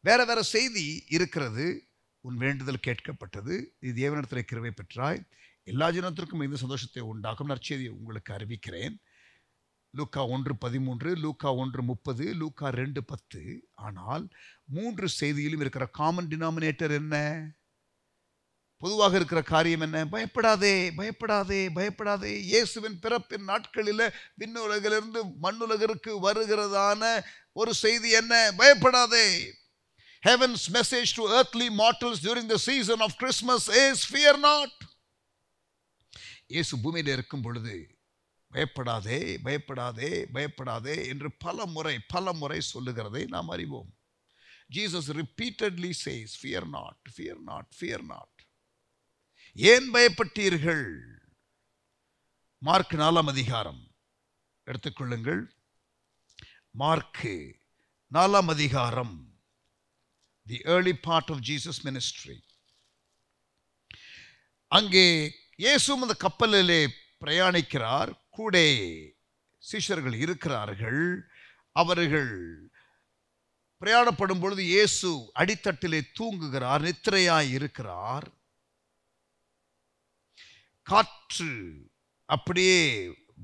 வேற வேற செய்தி இருக்கிறது. உன் வேண்டுதல் கேட்கப்பட்டது, நீ தேவனிடத்தில் கிருபை பெற்றாய், எல்லா ஜனத்திற்கும் மிகுந்த சந்தோஷத்தை உண்டாக்கும் நற்செய்தியை உங்களுக்கு அறிவிக்கிறேன். லூக்கா 1:13, லூக்கா 1:30, லூக்கா 2:10. ஆனால் 3 செய்தியிலும் இருக்கிற காமன் டினாமினேட்டர் என்ன? பொதுவாக இருக்கிற காரியம் என்ன? பயப்படாதே, பயப்படாதே, பயப்படாதே. இயேசுவின் பிறப்பின் நாட்களில் விண்ணுலகிலிருந்து மண்ணுலகிற்கு வருகிறதான ஒரு செய்தி என்ன? பயப்படாதே. Heaven's message to earthly mortals during the season of Christmas is fear not. இயேசு பூமியில் இருக்கும் பொழுது பயப்படாதே, பயப்படாதே, பயப்படாதே என்று பல முறை சொல்லுகிறதை நாம் அறிவோம். Jesus repeatedly says, fear not, fear not, fear not. ஏன் பயப்பட்டீர்கள்? மார்க் 4ஆம் அதிகாரம் எடுத்துக்கொள்ளுங்கள். மார்க் 4ஆம் அதிகாரம், the early part of Jesus ministry. அங்கே இயேசுவும் அந்த கப்பலிலே பிரயாணிக்கிறார், கூட சீஷர்கள் இருக்கிறார்கள். அவர்கள் பிரயாணப்படும் பொழுது இயேசு அடித்தட்டிலே தூங்குகிறார், நித்திரையாய் இருக்கிறார். காற்று அப்படியே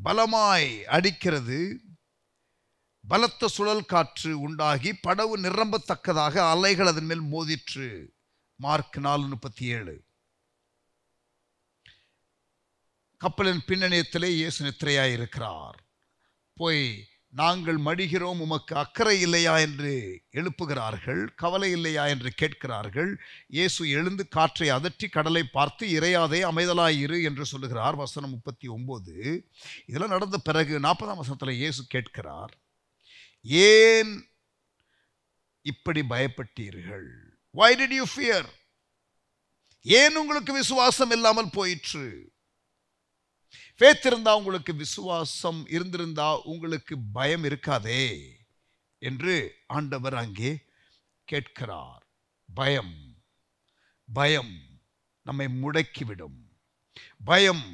பலமாய் அடிக்கிறது. பலத்த சுழல் காற்று உண்டாகி படவு நிரம்பத்தக்கதாக அலைகள் அதன் மேல் மோதிற்று. மார்க் 4:37. கப்பலின் பின்னணியத்திலே இயேசு நித்திரையாய் இருக்கிறார். போய் நாங்கள் மடிகிறோம், உமக்கு அக்கறை இல்லையா என்று எழுப்புகிறார்கள். கவலை இல்லையா என்று கேட்கிறார்கள். இயேசு எழுந்து காற்றை அதட்டி கடலை பார்த்து, இறையாதே, அமைதலாயிரு என்று சொல்லுகிறார். வசனம் 39. இதெல்லாம் நடந்த பிறகு 40ஆம் வசனத்தில் இயேசு கேட்கிறார், ஏன் இப்படி பயப்பட்டீர்கள்? Why did you fear? ஏன் உங்களுக்கு விசுவாசம் இல்லாமல் போயிற்று? faith இருந்தா, உங்களுக்கு விசுவாசம் இருந்திருந்தா உங்களுக்கு பயம் இருக்காதே என்று ஆண்டவர் அங்கே கேட்கிறார். பயம் பயம் நம்மை முடக்கிவிடும். பயம்,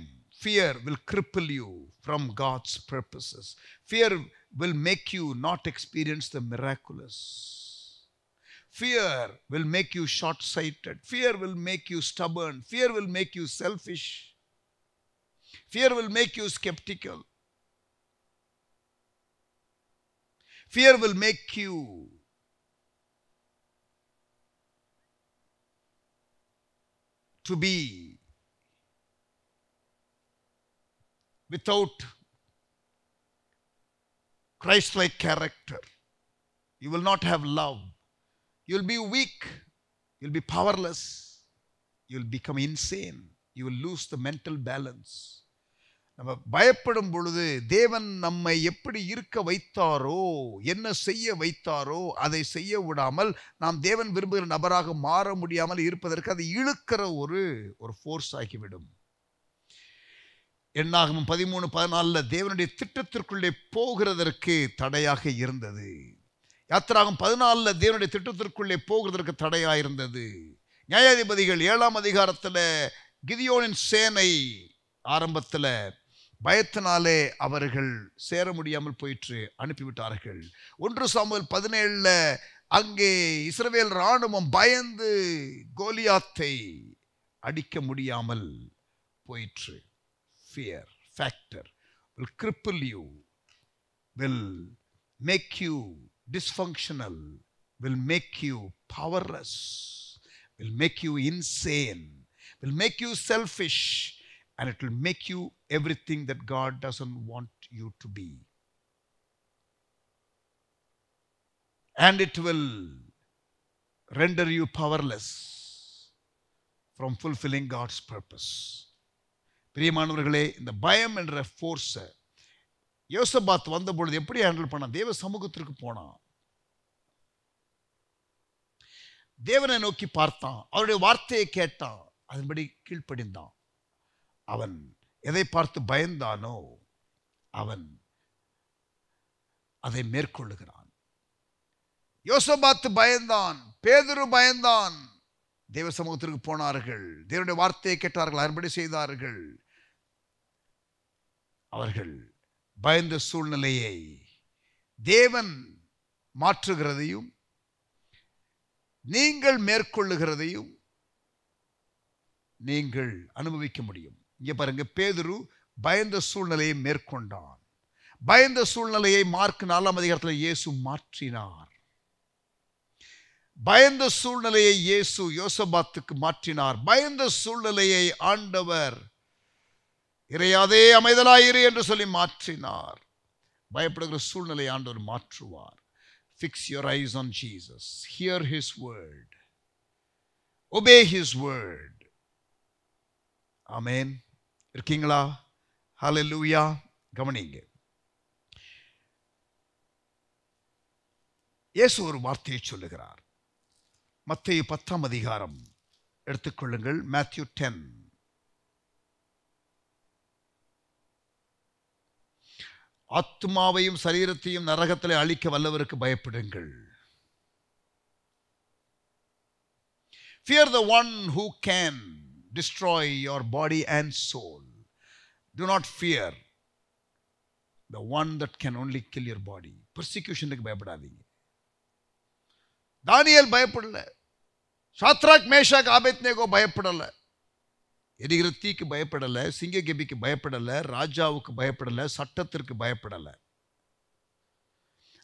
fear will cripple you from God's purposes. Fear will make you not experience the miraculous. Fear will make you short-sighted. Fear will make you stubborn. Fear will make you selfish. Fear will make you skeptical. Fear will make you to be without Christ-like character. You will not have love. You will be weak. You will be powerless. You will become insane. You will lose the mental balance. நம்ம பயப்படும் பொழுது தேவன் நம்மை எப்படி இருக்க வைத்தாரோ, என்ன செய்ய வைத்தாரோ அதை செய்ய விடாமல், நாம் தேவன் விரும்புகிற நபராக மாற முடியாமல் இருப்பதற்கு அது இழுக்கிற ஒரு ஃபோர்ஸ் ஆகிவிடும். என்னாகமம் 13:14 தேவனுடைய திட்டத்திற்குள்ளே போகிறதற்கு தடையாக இருந்தது. யாத்திராகமம் 14 தேவனுடைய திட்டத்திற்குள்ளே போகிறதற்கு தடையாக இருந்தது. நியாயாதிபதிகள் 7ஆம் அதிகாரத்தில் கிதியோனின் சேனை ஆரம்பத்தில் பயத்தினாலே அவர்கள் சேர முடியாமல் போயிற்று, அனுப்பிவிட்டார்கள். 1 சாமுவேல் 17 அங்கே இஸ்ரவேல் ராணுவம் பயந்து கோலியாத்தை அடிக்க முடியாமல் போயிற்று. Fear factor will cripple you, will make you dysfunctional, will make you powerless, will make you insane, will make you selfish, and it will make you everything that God doesn't want you to be. And it will render you powerless from fulfilling God's purpose. பிரியமானவர்களே, இந்த பயம் என்ற ஃபோர்ஸை யோசபாத் வந்த பொழுது எப்படி ஹேண்டில் பண்ணான்? தேவ சமூகத்திற்கு போனான், தேவனை நோக்கி பார்த்தான், அவருடைய வார்த்தையை கேட்டான், அதன்படி கீழ்ப்படிந்தான். அவன் எதை பார்த்து பயந்தானோ அவன் அதை மேற்கொள்ளுகிறான். யோசபாத்து பயந்தான், பேதுரு பயந்தான். தேவ சமூகத்திற்கு போனார்கள், தேவனுடைய வார்த்தையை கேட்டார்கள், அதன்படி செய்தார்கள். அவர்கள் பயந்த சூழ்நிலையை தேவன் மாற்றுகிறதையும் நீங்கள் மேற்கொள்ளுகிறதையும் நீங்கள் அனுபவிக்க முடியும். இங்க பாருங்க, பேதுரு பயந்த சூழ்நிலையை மேற்கொண்டான். பயந்த சூழ்நிலையை மார்க் 4ஆம் அதிகாரத்தில் இயேசு மாற்றினார். பயந்த சூழ்நிலையை இயேசு யோசபாத்துக்கு மாற்றினார். பயந்த சூழ்நிலையை ஆண்டவர் இறையாதே அமைதலாயிரு என்று சொல்லி மாற்றினார். பயப்படுகிற சூழ்நிலையை ஆண்டவர் மாற்றுவார். Fix your eyes on Jesus. Hear his word. Obey his word. Amen. இருக்கீங்களா? ஹல்லேலூயா. கவனிங்க, இயேசு ஒரு வார்த்தையை சொல்லுகிறார். மத்தேயு 10ஆம் அதிகாரம் எடுத்துக்கொள்ளுங்கள். Matthew 10. ஆத்மாவையும் சரீரத்தையும் நரகத்திலே அழிக்க வல்லவருக்கு பயப்படுங்கள். Fear the one who can destroy your body and soul. Do not fear the one that can only kill your body. Persecutionக்கு பயப்படாதீங்க. தானியேல் பயப்படல, சாத்ராக் மேஷாக் ஆபேத்நேகோ பயப்படல, எரிகிற தீக்கு பயப்படல, சிங்க கெபிக்கு பயப்படல, ராஜாவுக்கு பயப்படல, சட்டத்திற்கு பயப்படல.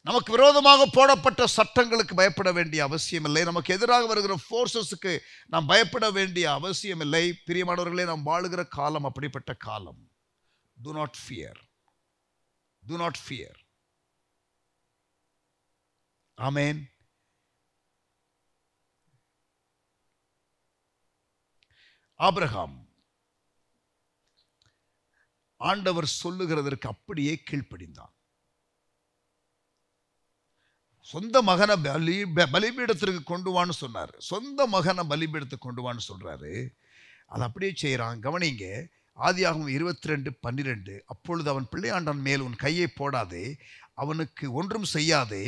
நமக்கு விரோதமாக போடப்பட்ட சட்டங்களுக்கு பயப்பட வேண்டிய அவசியம் இல்லை. நமக்கு எதிராக வருகிற ஃபோர்ஸஸுக்கு நாம் பயப்பட வேண்டிய அவசியம் இல்லை. பிரியமானவர்களே, நாம் வாழுகிற காலம் அப்படிப்பட்ட காலம். Do not fear. Do not fear. Amen. Abraham ஆண்டவர் சொல்லுகிறதற்கு அப்படியே கீழ்ப்படிந்தான். சொந்த மகனை பலிபீடத்திற்கு கொண்டு வான்னு சொன்னார். சொந்த மகனை பலிபீடத்துக்கு கொண்டு வான்னு சொல்றாரு. அதை அப்படியே செய்யறான். கவனிங்க, ஆதியாகமம் 22:12. அப்பொழுது அவன் பிள்ளையாண்டான் மேல் உன் கையை போடாதே, அவனுக்கு ஒன்றும் செய்யாதே,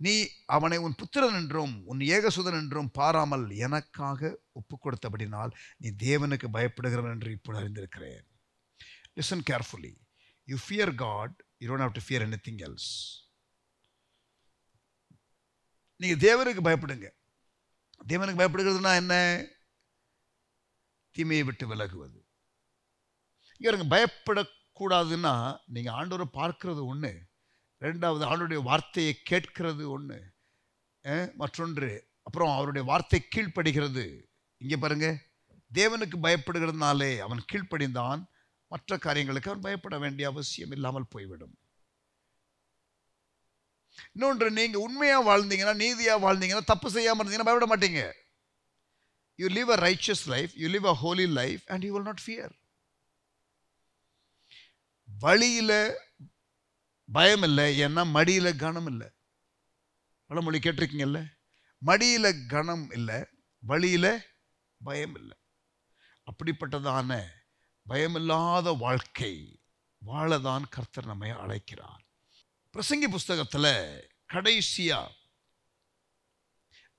நீ அவனை உன் புத்திரன் என்றும் உன் ஏகசுதன் என்றும் பாராமல் எனக்காக ஒப்பு கொடுத்தபடினால் நீ தேவனுக்கு பயப்படுகிறவன் என்று இப்பொழுது அறிந்திருக்கிறேன். Listen carefully. You fear God, you don't have to fear anything else. நீங்க தேவனுக்கு பயப்படுங்க. தேவனுக்கு பயப்படுகிறதுனா என்ன? தீமையை விட்டு விலகுவது. இங்க பயப்படக்கூடாதுன்னா நீங்க ஆண்டவரை பார்க்கிறது ஒண்ணு, ரெண்டாவது ஆண்டவருடைய வார்த்தையை கேட்கிறது ஒண்ணு, மற்றொன்று அப்புறம் அவருடைய வார்த்தை கீழ்ப்படுகிறது. இங்க பாருங்க, தேவனுக்கு பயப்படுகிறதுனாலே அவன் கீழ்ப்படிந்தான், மற்ற காரியங்களுக்கு அவன் பயப்பட வேண்டிய அவசியம் இல்லாமல் போய்விடும். இன்னொன்று, நீங்க உண்மையா வாழ்ந்தீங்கன்னா, நீதியா வாழ்ந்தீங்கன்னா, தப்பு செய்யாம இருந்தீங்கன்னா பயப்பட மாட்டீங்க. You live a righteous life, you live a holy life and you will not fear. வழியில பயம் இல்லை, ஏன்னா மடியில கனம் இல்லை. பழமொழி கேட்டிருக்கீங்கல்ல, மடியில கனம் இல்லை, வழியில பயம் இல்லை. அப்படிப்பட்டதான பயமில்லாத வாழ்க்கை வாழதான் கர்த்தர் நம்மை அழைக்கிறார். பிரசங்கி புஸ்தகத்துல கடைசியா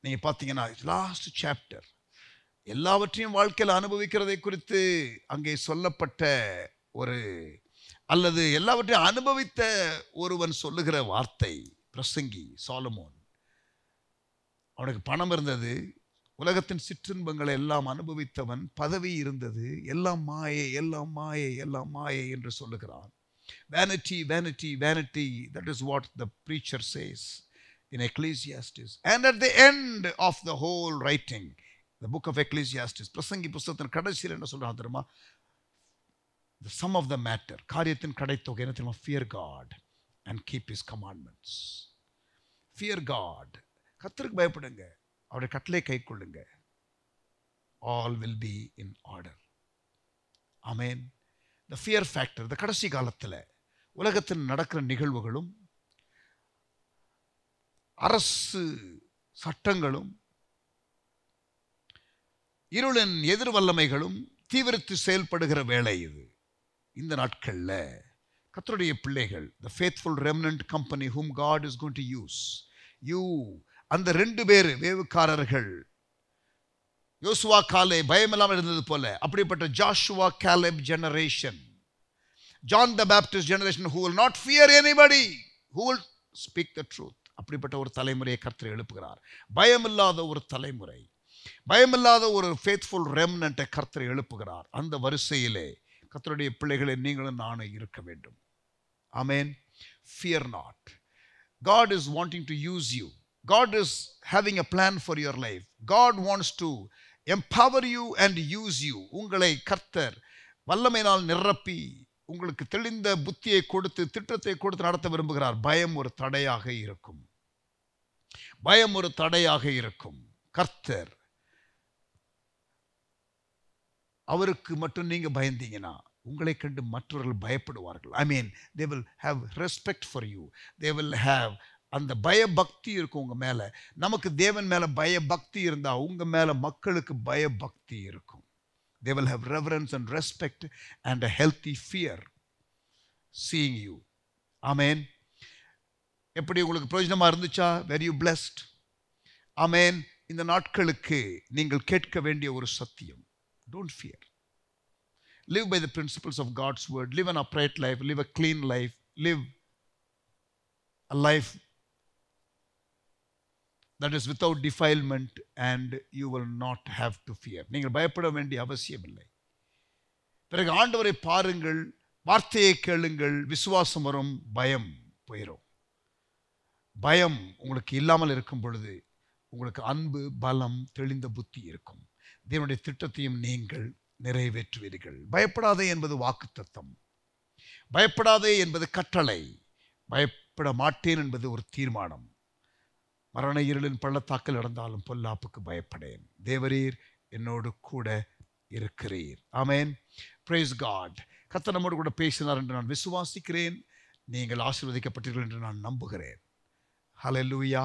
நீங்க பார்த்தீங்கன்னா லாஸ்ட் சாப்டர் எல்லாவற்றையும் வாழ்க்கையில் அனுபவிக்கிறதை குறித்து அங்கே சொல்லப்பட்ட ஒரு அல்லது எல்லாவற்றையும் அனுபவித்த ஒருவன் சொல்லுகிற வார்த்தை. பிரசங்கி சாலமோன், அவனுக்கு பணம் இருந்தது, உலகத்தின் சிற்றின்பங்களை எல்லாம் அனுபவித்தவன், பதவி இருந்தது, எல்லாம் மாயை, எல்லாம் மாயை, எல்லாம் மாயை என்று சொல்லுகிறான். Vanity, vanity, vanity. That is what the preacher says in Ecclesiastes. And at the end of the whole writing, the book of Ecclesiastes, பிரசங்கி புத்தகத்தின் கடைசியில் என்ன சொல்றான் தெரியுமா? The sum of the matter, காரியத்தின் கடைத்தொகை என்ன தெரியுமா? Fear God and keep his commandments. Fear God. கர்த்தருக்கு பயப்படுங்க, அவருடைய கட்டளை கைக்கொள்ளுங்க. All will be in order. Amen. The fear factor. இந்த கடைசி காலத்தில் உலகத்தில் நடக்கிற நிகழ்வுகளும் அரசு சட்டங்களும் இருளின் எதிர் வல்லமைகளும் தீவிரத்து செயல்படுகிற வேலை இது. இந்த நாட்களில் கர்த்தருடைய பிள்ளைகள், the faithful remnant company whom God is going to use, you, அந்த 2 பேர் வேவுக்காரர்கள், யோசுவா காலே பயமில்லாமல் இருந்தது போல, அப்படிப்பட்ட Joshua Caleb generation, John the Baptist generation, who will not fear anybody, who will speak the truth. அப்படிப்பட்ட ஒரு தலைமுறையை கர்த்தர் எழுப்புகிறார். பயமில்லாத ஒரு தலைமுறை, பயமில்லாத ஒரு faithful remnant கர்த்தர் எழுப்புகிறார். அந்த வரிசையிலே கர்த்தருடைய பிள்ளைகளை நீங்களும் நானும் இருக்க வேண்டும். Amen. Fear not. God is wanting to use you. God is having a plan for your life. God wants to empower you and use you. உங்களை கர்த்தர் வல்லமையினால் நிரப்பி உங்களுக்கு தெளிந்த புத்தியை கொடுத்து திட்டத்தை கொடுத்து நடத்த விரும்புகிறார். பயம் ஒரு தடையாக இருக்கும், பயம் ஒரு தடையாக இருக்கும். கர்த்தர் அவருக்கு மட்டும் நீங்க பயந்தீங்கன்னா உங்களை கண்டு மற்றவர்கள் பயப்படுவார்கள். I mean, they will have respect for you. They will have அந்த பயபக்தி இருக்கும் உங்க மேல. நமக்கு தேவன் மேல பயபக்தி இருந்தா உங்க மேல மக்களுக்கு பயபக்தி இருக்கும். They will have reverence and respect and a healthy fear seeing you. Amen. எப்படி உங்களுக்கு பிரயோஜனமா இருந்துச்சா? Were you blessed? Amen. இந்த நாட்களுக்கு நீங்கள் கேட்க வேண்டிய ஒரு சத்தியம், don't fear. Live by the principles of God's word. Live an upright life. Live a clean life. Live a life that is without defilement and you will not have to fear. நீங்கள் பயப்பட வேண்டிய அவசியம் இல்லை. பிறகு ஆண்டவரை பாருங்கள், வார்த்தையை கேளுங்கள், விசுவாசம் வரும், பயம் போயிடும். பயம் உங்களுக்கு இல்லாமல் இருக்கும் பொழுது உங்களுக்கு அன்பு, பலம், தெளிந்த புத்தி இருக்கும். தேவனுடைய திட்டத்தையும் நீங்கள் நிறைவேற்றுவீர்கள். பயப்படாதே என்பது வாக்குத்தத்தம், பயப்படாதே என்பது கட்டளை, பயப்பட மாட்டேன் என்பது ஒரு தீர்மானம். மரண இருளின் பள்ளத்தாக்கில் நடந்தாலும் பொல்லாப்புக்கு பயப்படேன், தேவரீர் என்னோடு கூட இருக்கிறீர். ஆமென். Praise God. கர்த்தர் நம்மோடு கூட பேசினார் என்று நான் விசுவாசிக்கிறேன். நீங்கள் ஆசீர்வதிக்கப்பட்டீர்கள் என்று நான் நம்புகிறேன். ஹல்லேலூயா.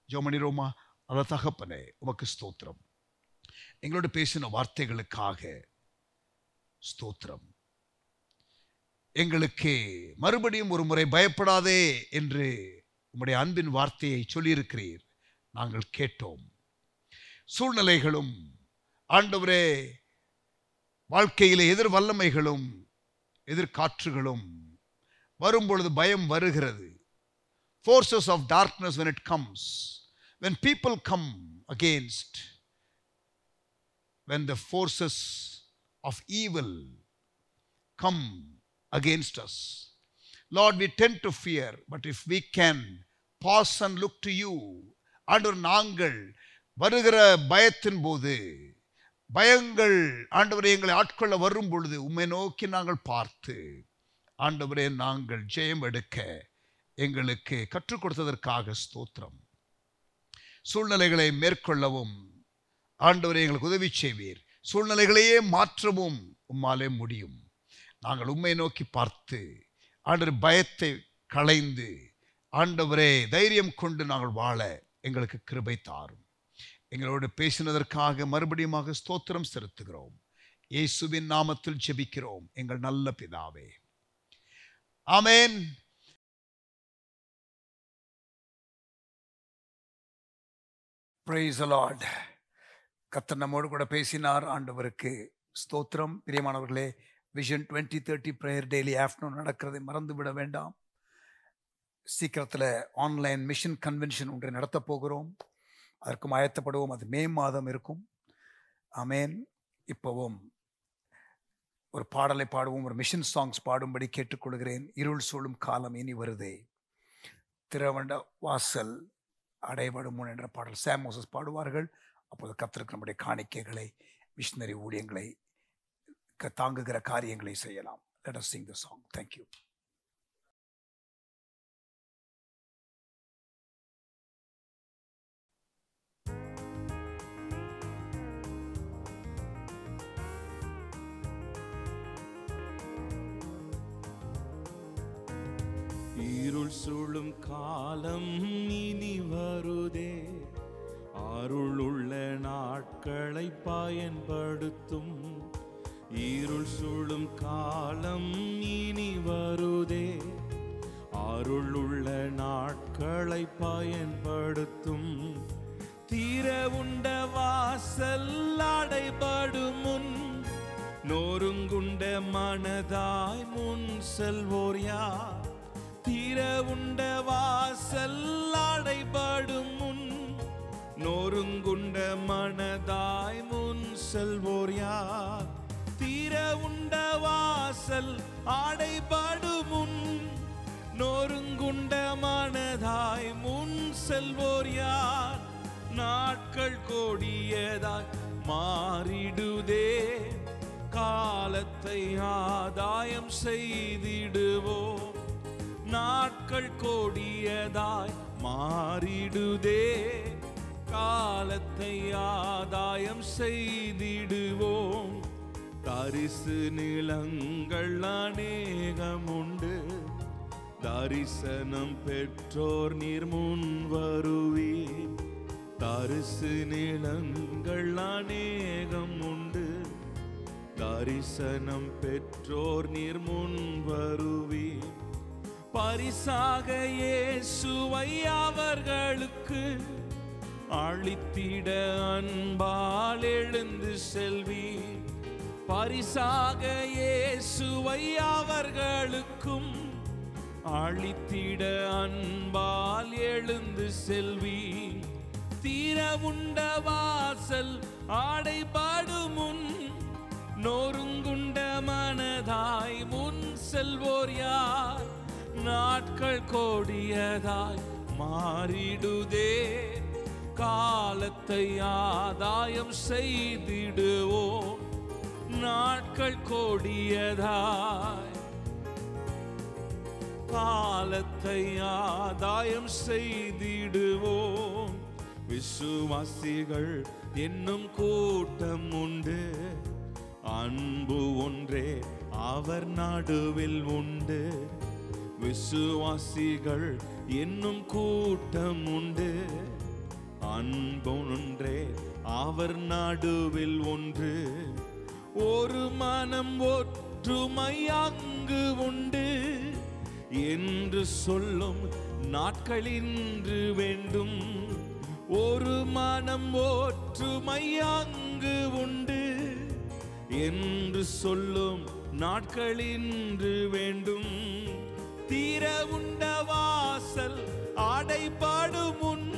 ஜெபமணி ரோமா, அல்ல தகப்பனே, உமக்கு ஸ்தோத்திரம். எங்களோடு பேசின வார்த்தைகளுக்காக ஸ்தோத்திரம். எங்களுக்கு மறுபடியும் ஒரு முறை பயப்படாதே என்று உம்முடைய அன்பின் வார்த்தையை சொல்லியிருக்கிறீர். நாங்கள் கேட்டோம். சூழ்நிலைகளும் ஆண்டவரே வாழ்க்கையிலே எதிர் வல்லமைகளும் எதிர்காற்றுகளும் வரும்பொழுது பயம் வருகிறது. Forces of darkness, when it comes, when people come against, when the forces of evil come against us, Lord, we tend to fear, but if we can pause and look to you, ஆண்டவர், நாங்கள் வருகிற பயத்தின் போது, பயங்கள் ஆண்டவரே எங்களை ஆட்கொள்ள வரும் பொழுது உம்மை நோக்கி நாங்கள் பார்த்து, ஆண்டவரே நாங்கள் ஜெயம் எடுக்க எங்களுக்கு கற்றுக் கொடுத்ததற்காக ஸ்தோத்திரம். சூழ்நிலைகளை மேற்கொள்ளவும் ஆண்டவரே எங்களுக்கு உதவி செய்வீர். சூழ்நிலைகளையே மாற்றவும் உம்மாலே முடியும். நாங்கள் உம்மை நோக்கி பார்த்து ஆண்டவர் பயத்தை களைந்து ஆண்டவரே தைரியம் கொண்டு நாங்கள் வாழ எங்களுக்கு கிருபை தாரும். எங்களோடு பேசினதற்காக மறுபடியும் ஸ்தோத்திரம் செலுத்துகிறோம். இயேசுவின் நாமத்தில் ஜெபிக்கிறோம் எங்கள் நல்ல பிதாவே. ஆமென். Praise the Lord. கர்த்தர் நம்மோடு கூட பேசினார். ஆண்டவருக்கு ஸ்தோத்திரம். பிரியமானவர்களே, விஷன் 2030 ப்ரேயர் டெய்லி ஆஃப்டர்நூன் நடக்கிறதை மறந்து விட வேண்டாம். சீக்கிரத்தில் ஆன்லைன் மிஷன் கன்வென்ஷன் ஒன்றை நடத்தப் போகிறோம். அதற்கும் ஆயத்தப்படுவோம். அது மே மாதம் இருக்கும். ஆமேன். இப்போவும் ஒரு பாடலை பாடுவோம். ஒரு மிஷன் சாங்ஸ் பாடும்படி கேட்டுக்கொள்கிறேன். இருள் சூழும் காலம் இனி வருதே, திறவண்ட வாசல் அடைபடும் முன் என்ற பாடல் சாம் மோசஸ் பாடுவார்கள். அப்போது கர்த்தருக்கு நம்முடைய காணிக்கைகளை, மிஷனரி ஊழியங்களை, தாங்குகிற காரியங்களை செய்யலாம். Let us sing the song. Thank you. இருள் சூழும் காலம் இனி வருதே, அருளுள்ள நாட்களை பயன்படுத்தும். இருள் சூழும் காலம் இனி வருதே, அருளுள்ள நாட்களை பயன்படுத்தும். திறவுண்ட வாசல் அடைபடும் முன், நொறுங்குண்ட மனதாய் முன் செல்வோர் யார்? திறவுண்ட வாசல் அடைபடும் முன், நொறுங்குண்ட மனதாய் முன் செல்வோர் யார்? திறவுண்ட வாசல் அடைபடும் முன், நொறுங்குண்ட மனதாய் முன் செல்வோர் யார்? நாட்கள் கொடியதாய் மாறிடுதே, காலத்தை ஆதாயம் செய்திடுவோம். நாட்கள் கொடியதாய் மாறிடுதே, காலத்தை ஆதாயம் செய்திடுவோம். தரிசு நிலங்கள் அநேகம் உண்டு, தரிசனம் பெற்றோர் நீர் முன் வருவீர். தரிசு நிலங்கள் அநேகம் உண்டு, தரிசனம் பெற்றோர் நீர் முன் வருவீர். பரிசாக இயேசுவை அவர்களுக்கு அளித்திட அன்பால் எழுந்து செல்வீர். பரிசாக இயேசுவை அவர்களுக்கும் அளித்திட அன்பால் எழுந்து செல்வீர். திறவுண்ட வாசல் அடைபடும் முன், நொறுங்குண்ட மனதாய் முன் செல்வோர் யார்? நாட்கள் கொடியதாய் மாறிடுதே, காலத்தை ஆதாயம் செய்திடுவோம். நாட்கள் கொடியதாய் காலத்தை ஆதாயம் செய்திடுவோம். விசுவாசிகள் என்னும் கூட்டம் உண்டு, அன்பு ஒன்றே அவர் நடுவில் உண்டு. விசுவாசிகள் என்னும் கூட்டம் உண்டு, அன்பு ஒன்றே அவர் நடுவில் ஒன்று. ஒரு மனம் ஒற்றுமை அங்கு உண்டு என்று சொல்லும் நாட்கள் இன்று வேண்டும். ஒரு மனம் ஒற்றுமை அங்கு உண்டு என்று சொல்லும் நாட்கள் இன்று வேண்டும். திறவுண்ட வாசல் அடைபடும் முன்,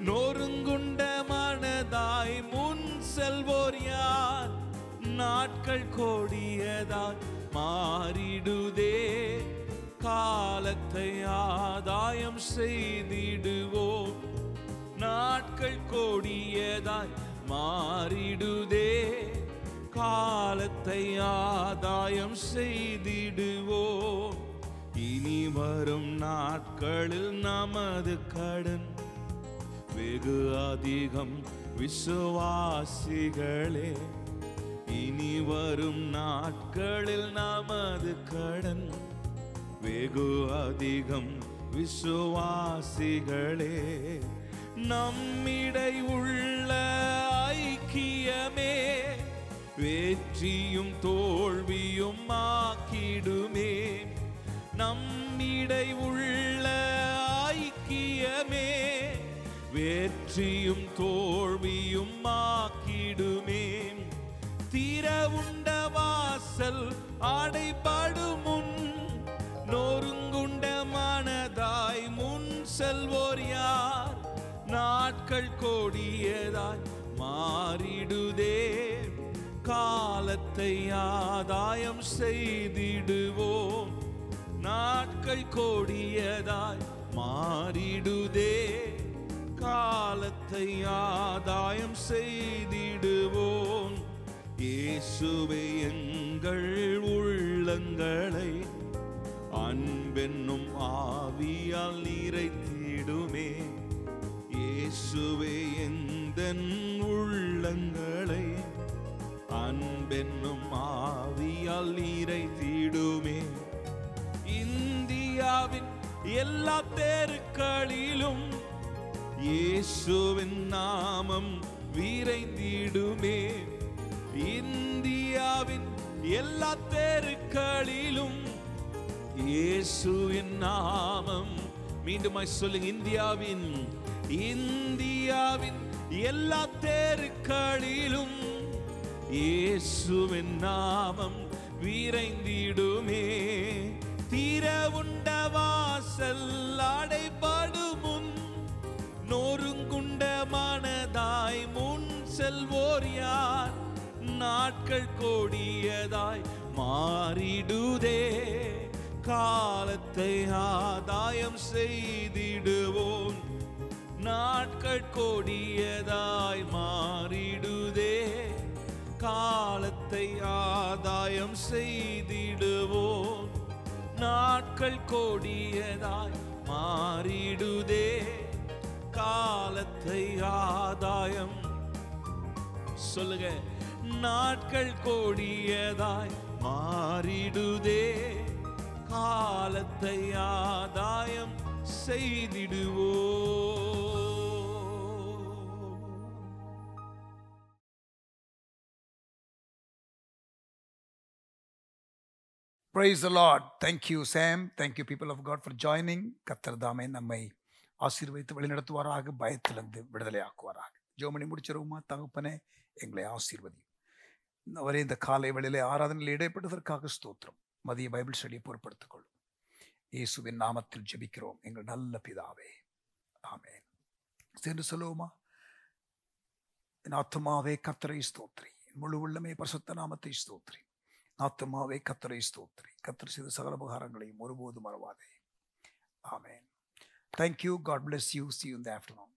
நொறுங்குண்ட மனதாய் முன் செல்வோர் யார்? நாட்கள் கொடியதாய் மாறிடுதே, காலத்தை ஆதாயம் செய்திடுவோம். நாட்கள் கொடியதாய் மாறிடுதே, காலத்தை ஆதாயம் செய்திடுவோம். இனி வரும் நாட்களில் நமது கடன் வெகு அதிகம் விசுவாசிகளே. இனி வரும் நாட்களில் நமது கடன் வெகு அதிகம் விசுவாசிகளே. நம்மிடை உள்ள ஐக்கியமே வெற்றியும் தோல்வியும் ஆக்கிடுமே. நம்மிடை உள்ள ஐக்கியமே வெற்றியும் தோல்வியும் ஆக்கிடுமே. திறவுண்ட வாசல் வாசல் அடைபடும் முன் நொறுங்குண்ட மனதாய் முன் செல்வோர் யார்? நாட்கள் கொடியதாய் மாறிடுதே, காலத்தை ஆதாயம் செய்திடுவோம். நாட்கள் கொடியதாய் மாறிடுதே, காலத்தை ஆதாயம் செய்திடுவோம். இயேசுவே எங்கள் உள்ளங்களை அன்பென்னும் ஆவியால் நிறைத்திடுமே. இயேசுவே எந்தன் உள்ளங்களை அன்பென்னும் ஆவியால் நிறைத்திடுமே. இந்தியாவின் எல்லா தெருக்களிலும் இயேசுவின் நாமம் விரைந்திடுமே. இந்தியாவின் எல்லா தெருக்களிலும் இயேசுவின் நாமம், மீண்டுமாய் சொல்லுங்க, இந்தியாவின் எல்லா தெருக்களிலும் இயேசுவின் நாமம் விரைந்திடுமே. திறவுண்ட வாசல் அடைபடும் முன் நொறுங்குண்ட மனதாய் முன் செல்வோர் யார்? நாட்கள் கொடியதாய் மாறிடுதே, காலத்தை ஆதாயம் செய்திடுவோம். நாட்கள் கொடியதாய் மாறிடுதே, காலத்தை ஆதாயம் செய்திடுவோம். நாட்கள் கொடியதாய் மாறிடுதே, காலத்தை ஆதாயம், சொல்லுங்க, நாட்கள் கொடியதாய் மாறிடுதே, காலத்தை ஆதாயம் செய்திடுவோம். Praise the Lord. Thank you, Sam. Thank you, people of God, for joining. கர்த்தர் தாமே நம்மை ஆசீர்வதித்து வழிநடத்துவாராக, பயத்திலிருந்து விடுதலை ஆக்குவாராக. ஜெபமணி முடிச்சிருவோமா? தகப்பனே, எங்களை ஆசீர்வதி. அவரே இந்த காலை வேளையிலே ஆராதனையில் இடைப்பட்டதற்காக ஸ்தோத்திரம். மதிய பைபிள் ஸ்டடியை பொறுப்படுத்திக் கொள்ளும். இயேசுவின் நாமத்தில் ஜெபிக்கிறோம் எங்கள் நல்ல பிதாவே, ஆமென். சென்று சொல்லுவோமா? என் ஆத்துமாவே கர்த்தரை ஸ்தோத்திரி, முழு உள்ளமே பரிசுத்த நாமத்தை ஸ்தோத்திரி. ஆத்துமாவே கர்த்தரை ஸ்தோத்திரி, கர்த்தர் செய்த சகல உபகாரங்களையும் ஒருபோதும் மறவாதே. ஆமென். Thank you. God bless you. See you in the afternoon.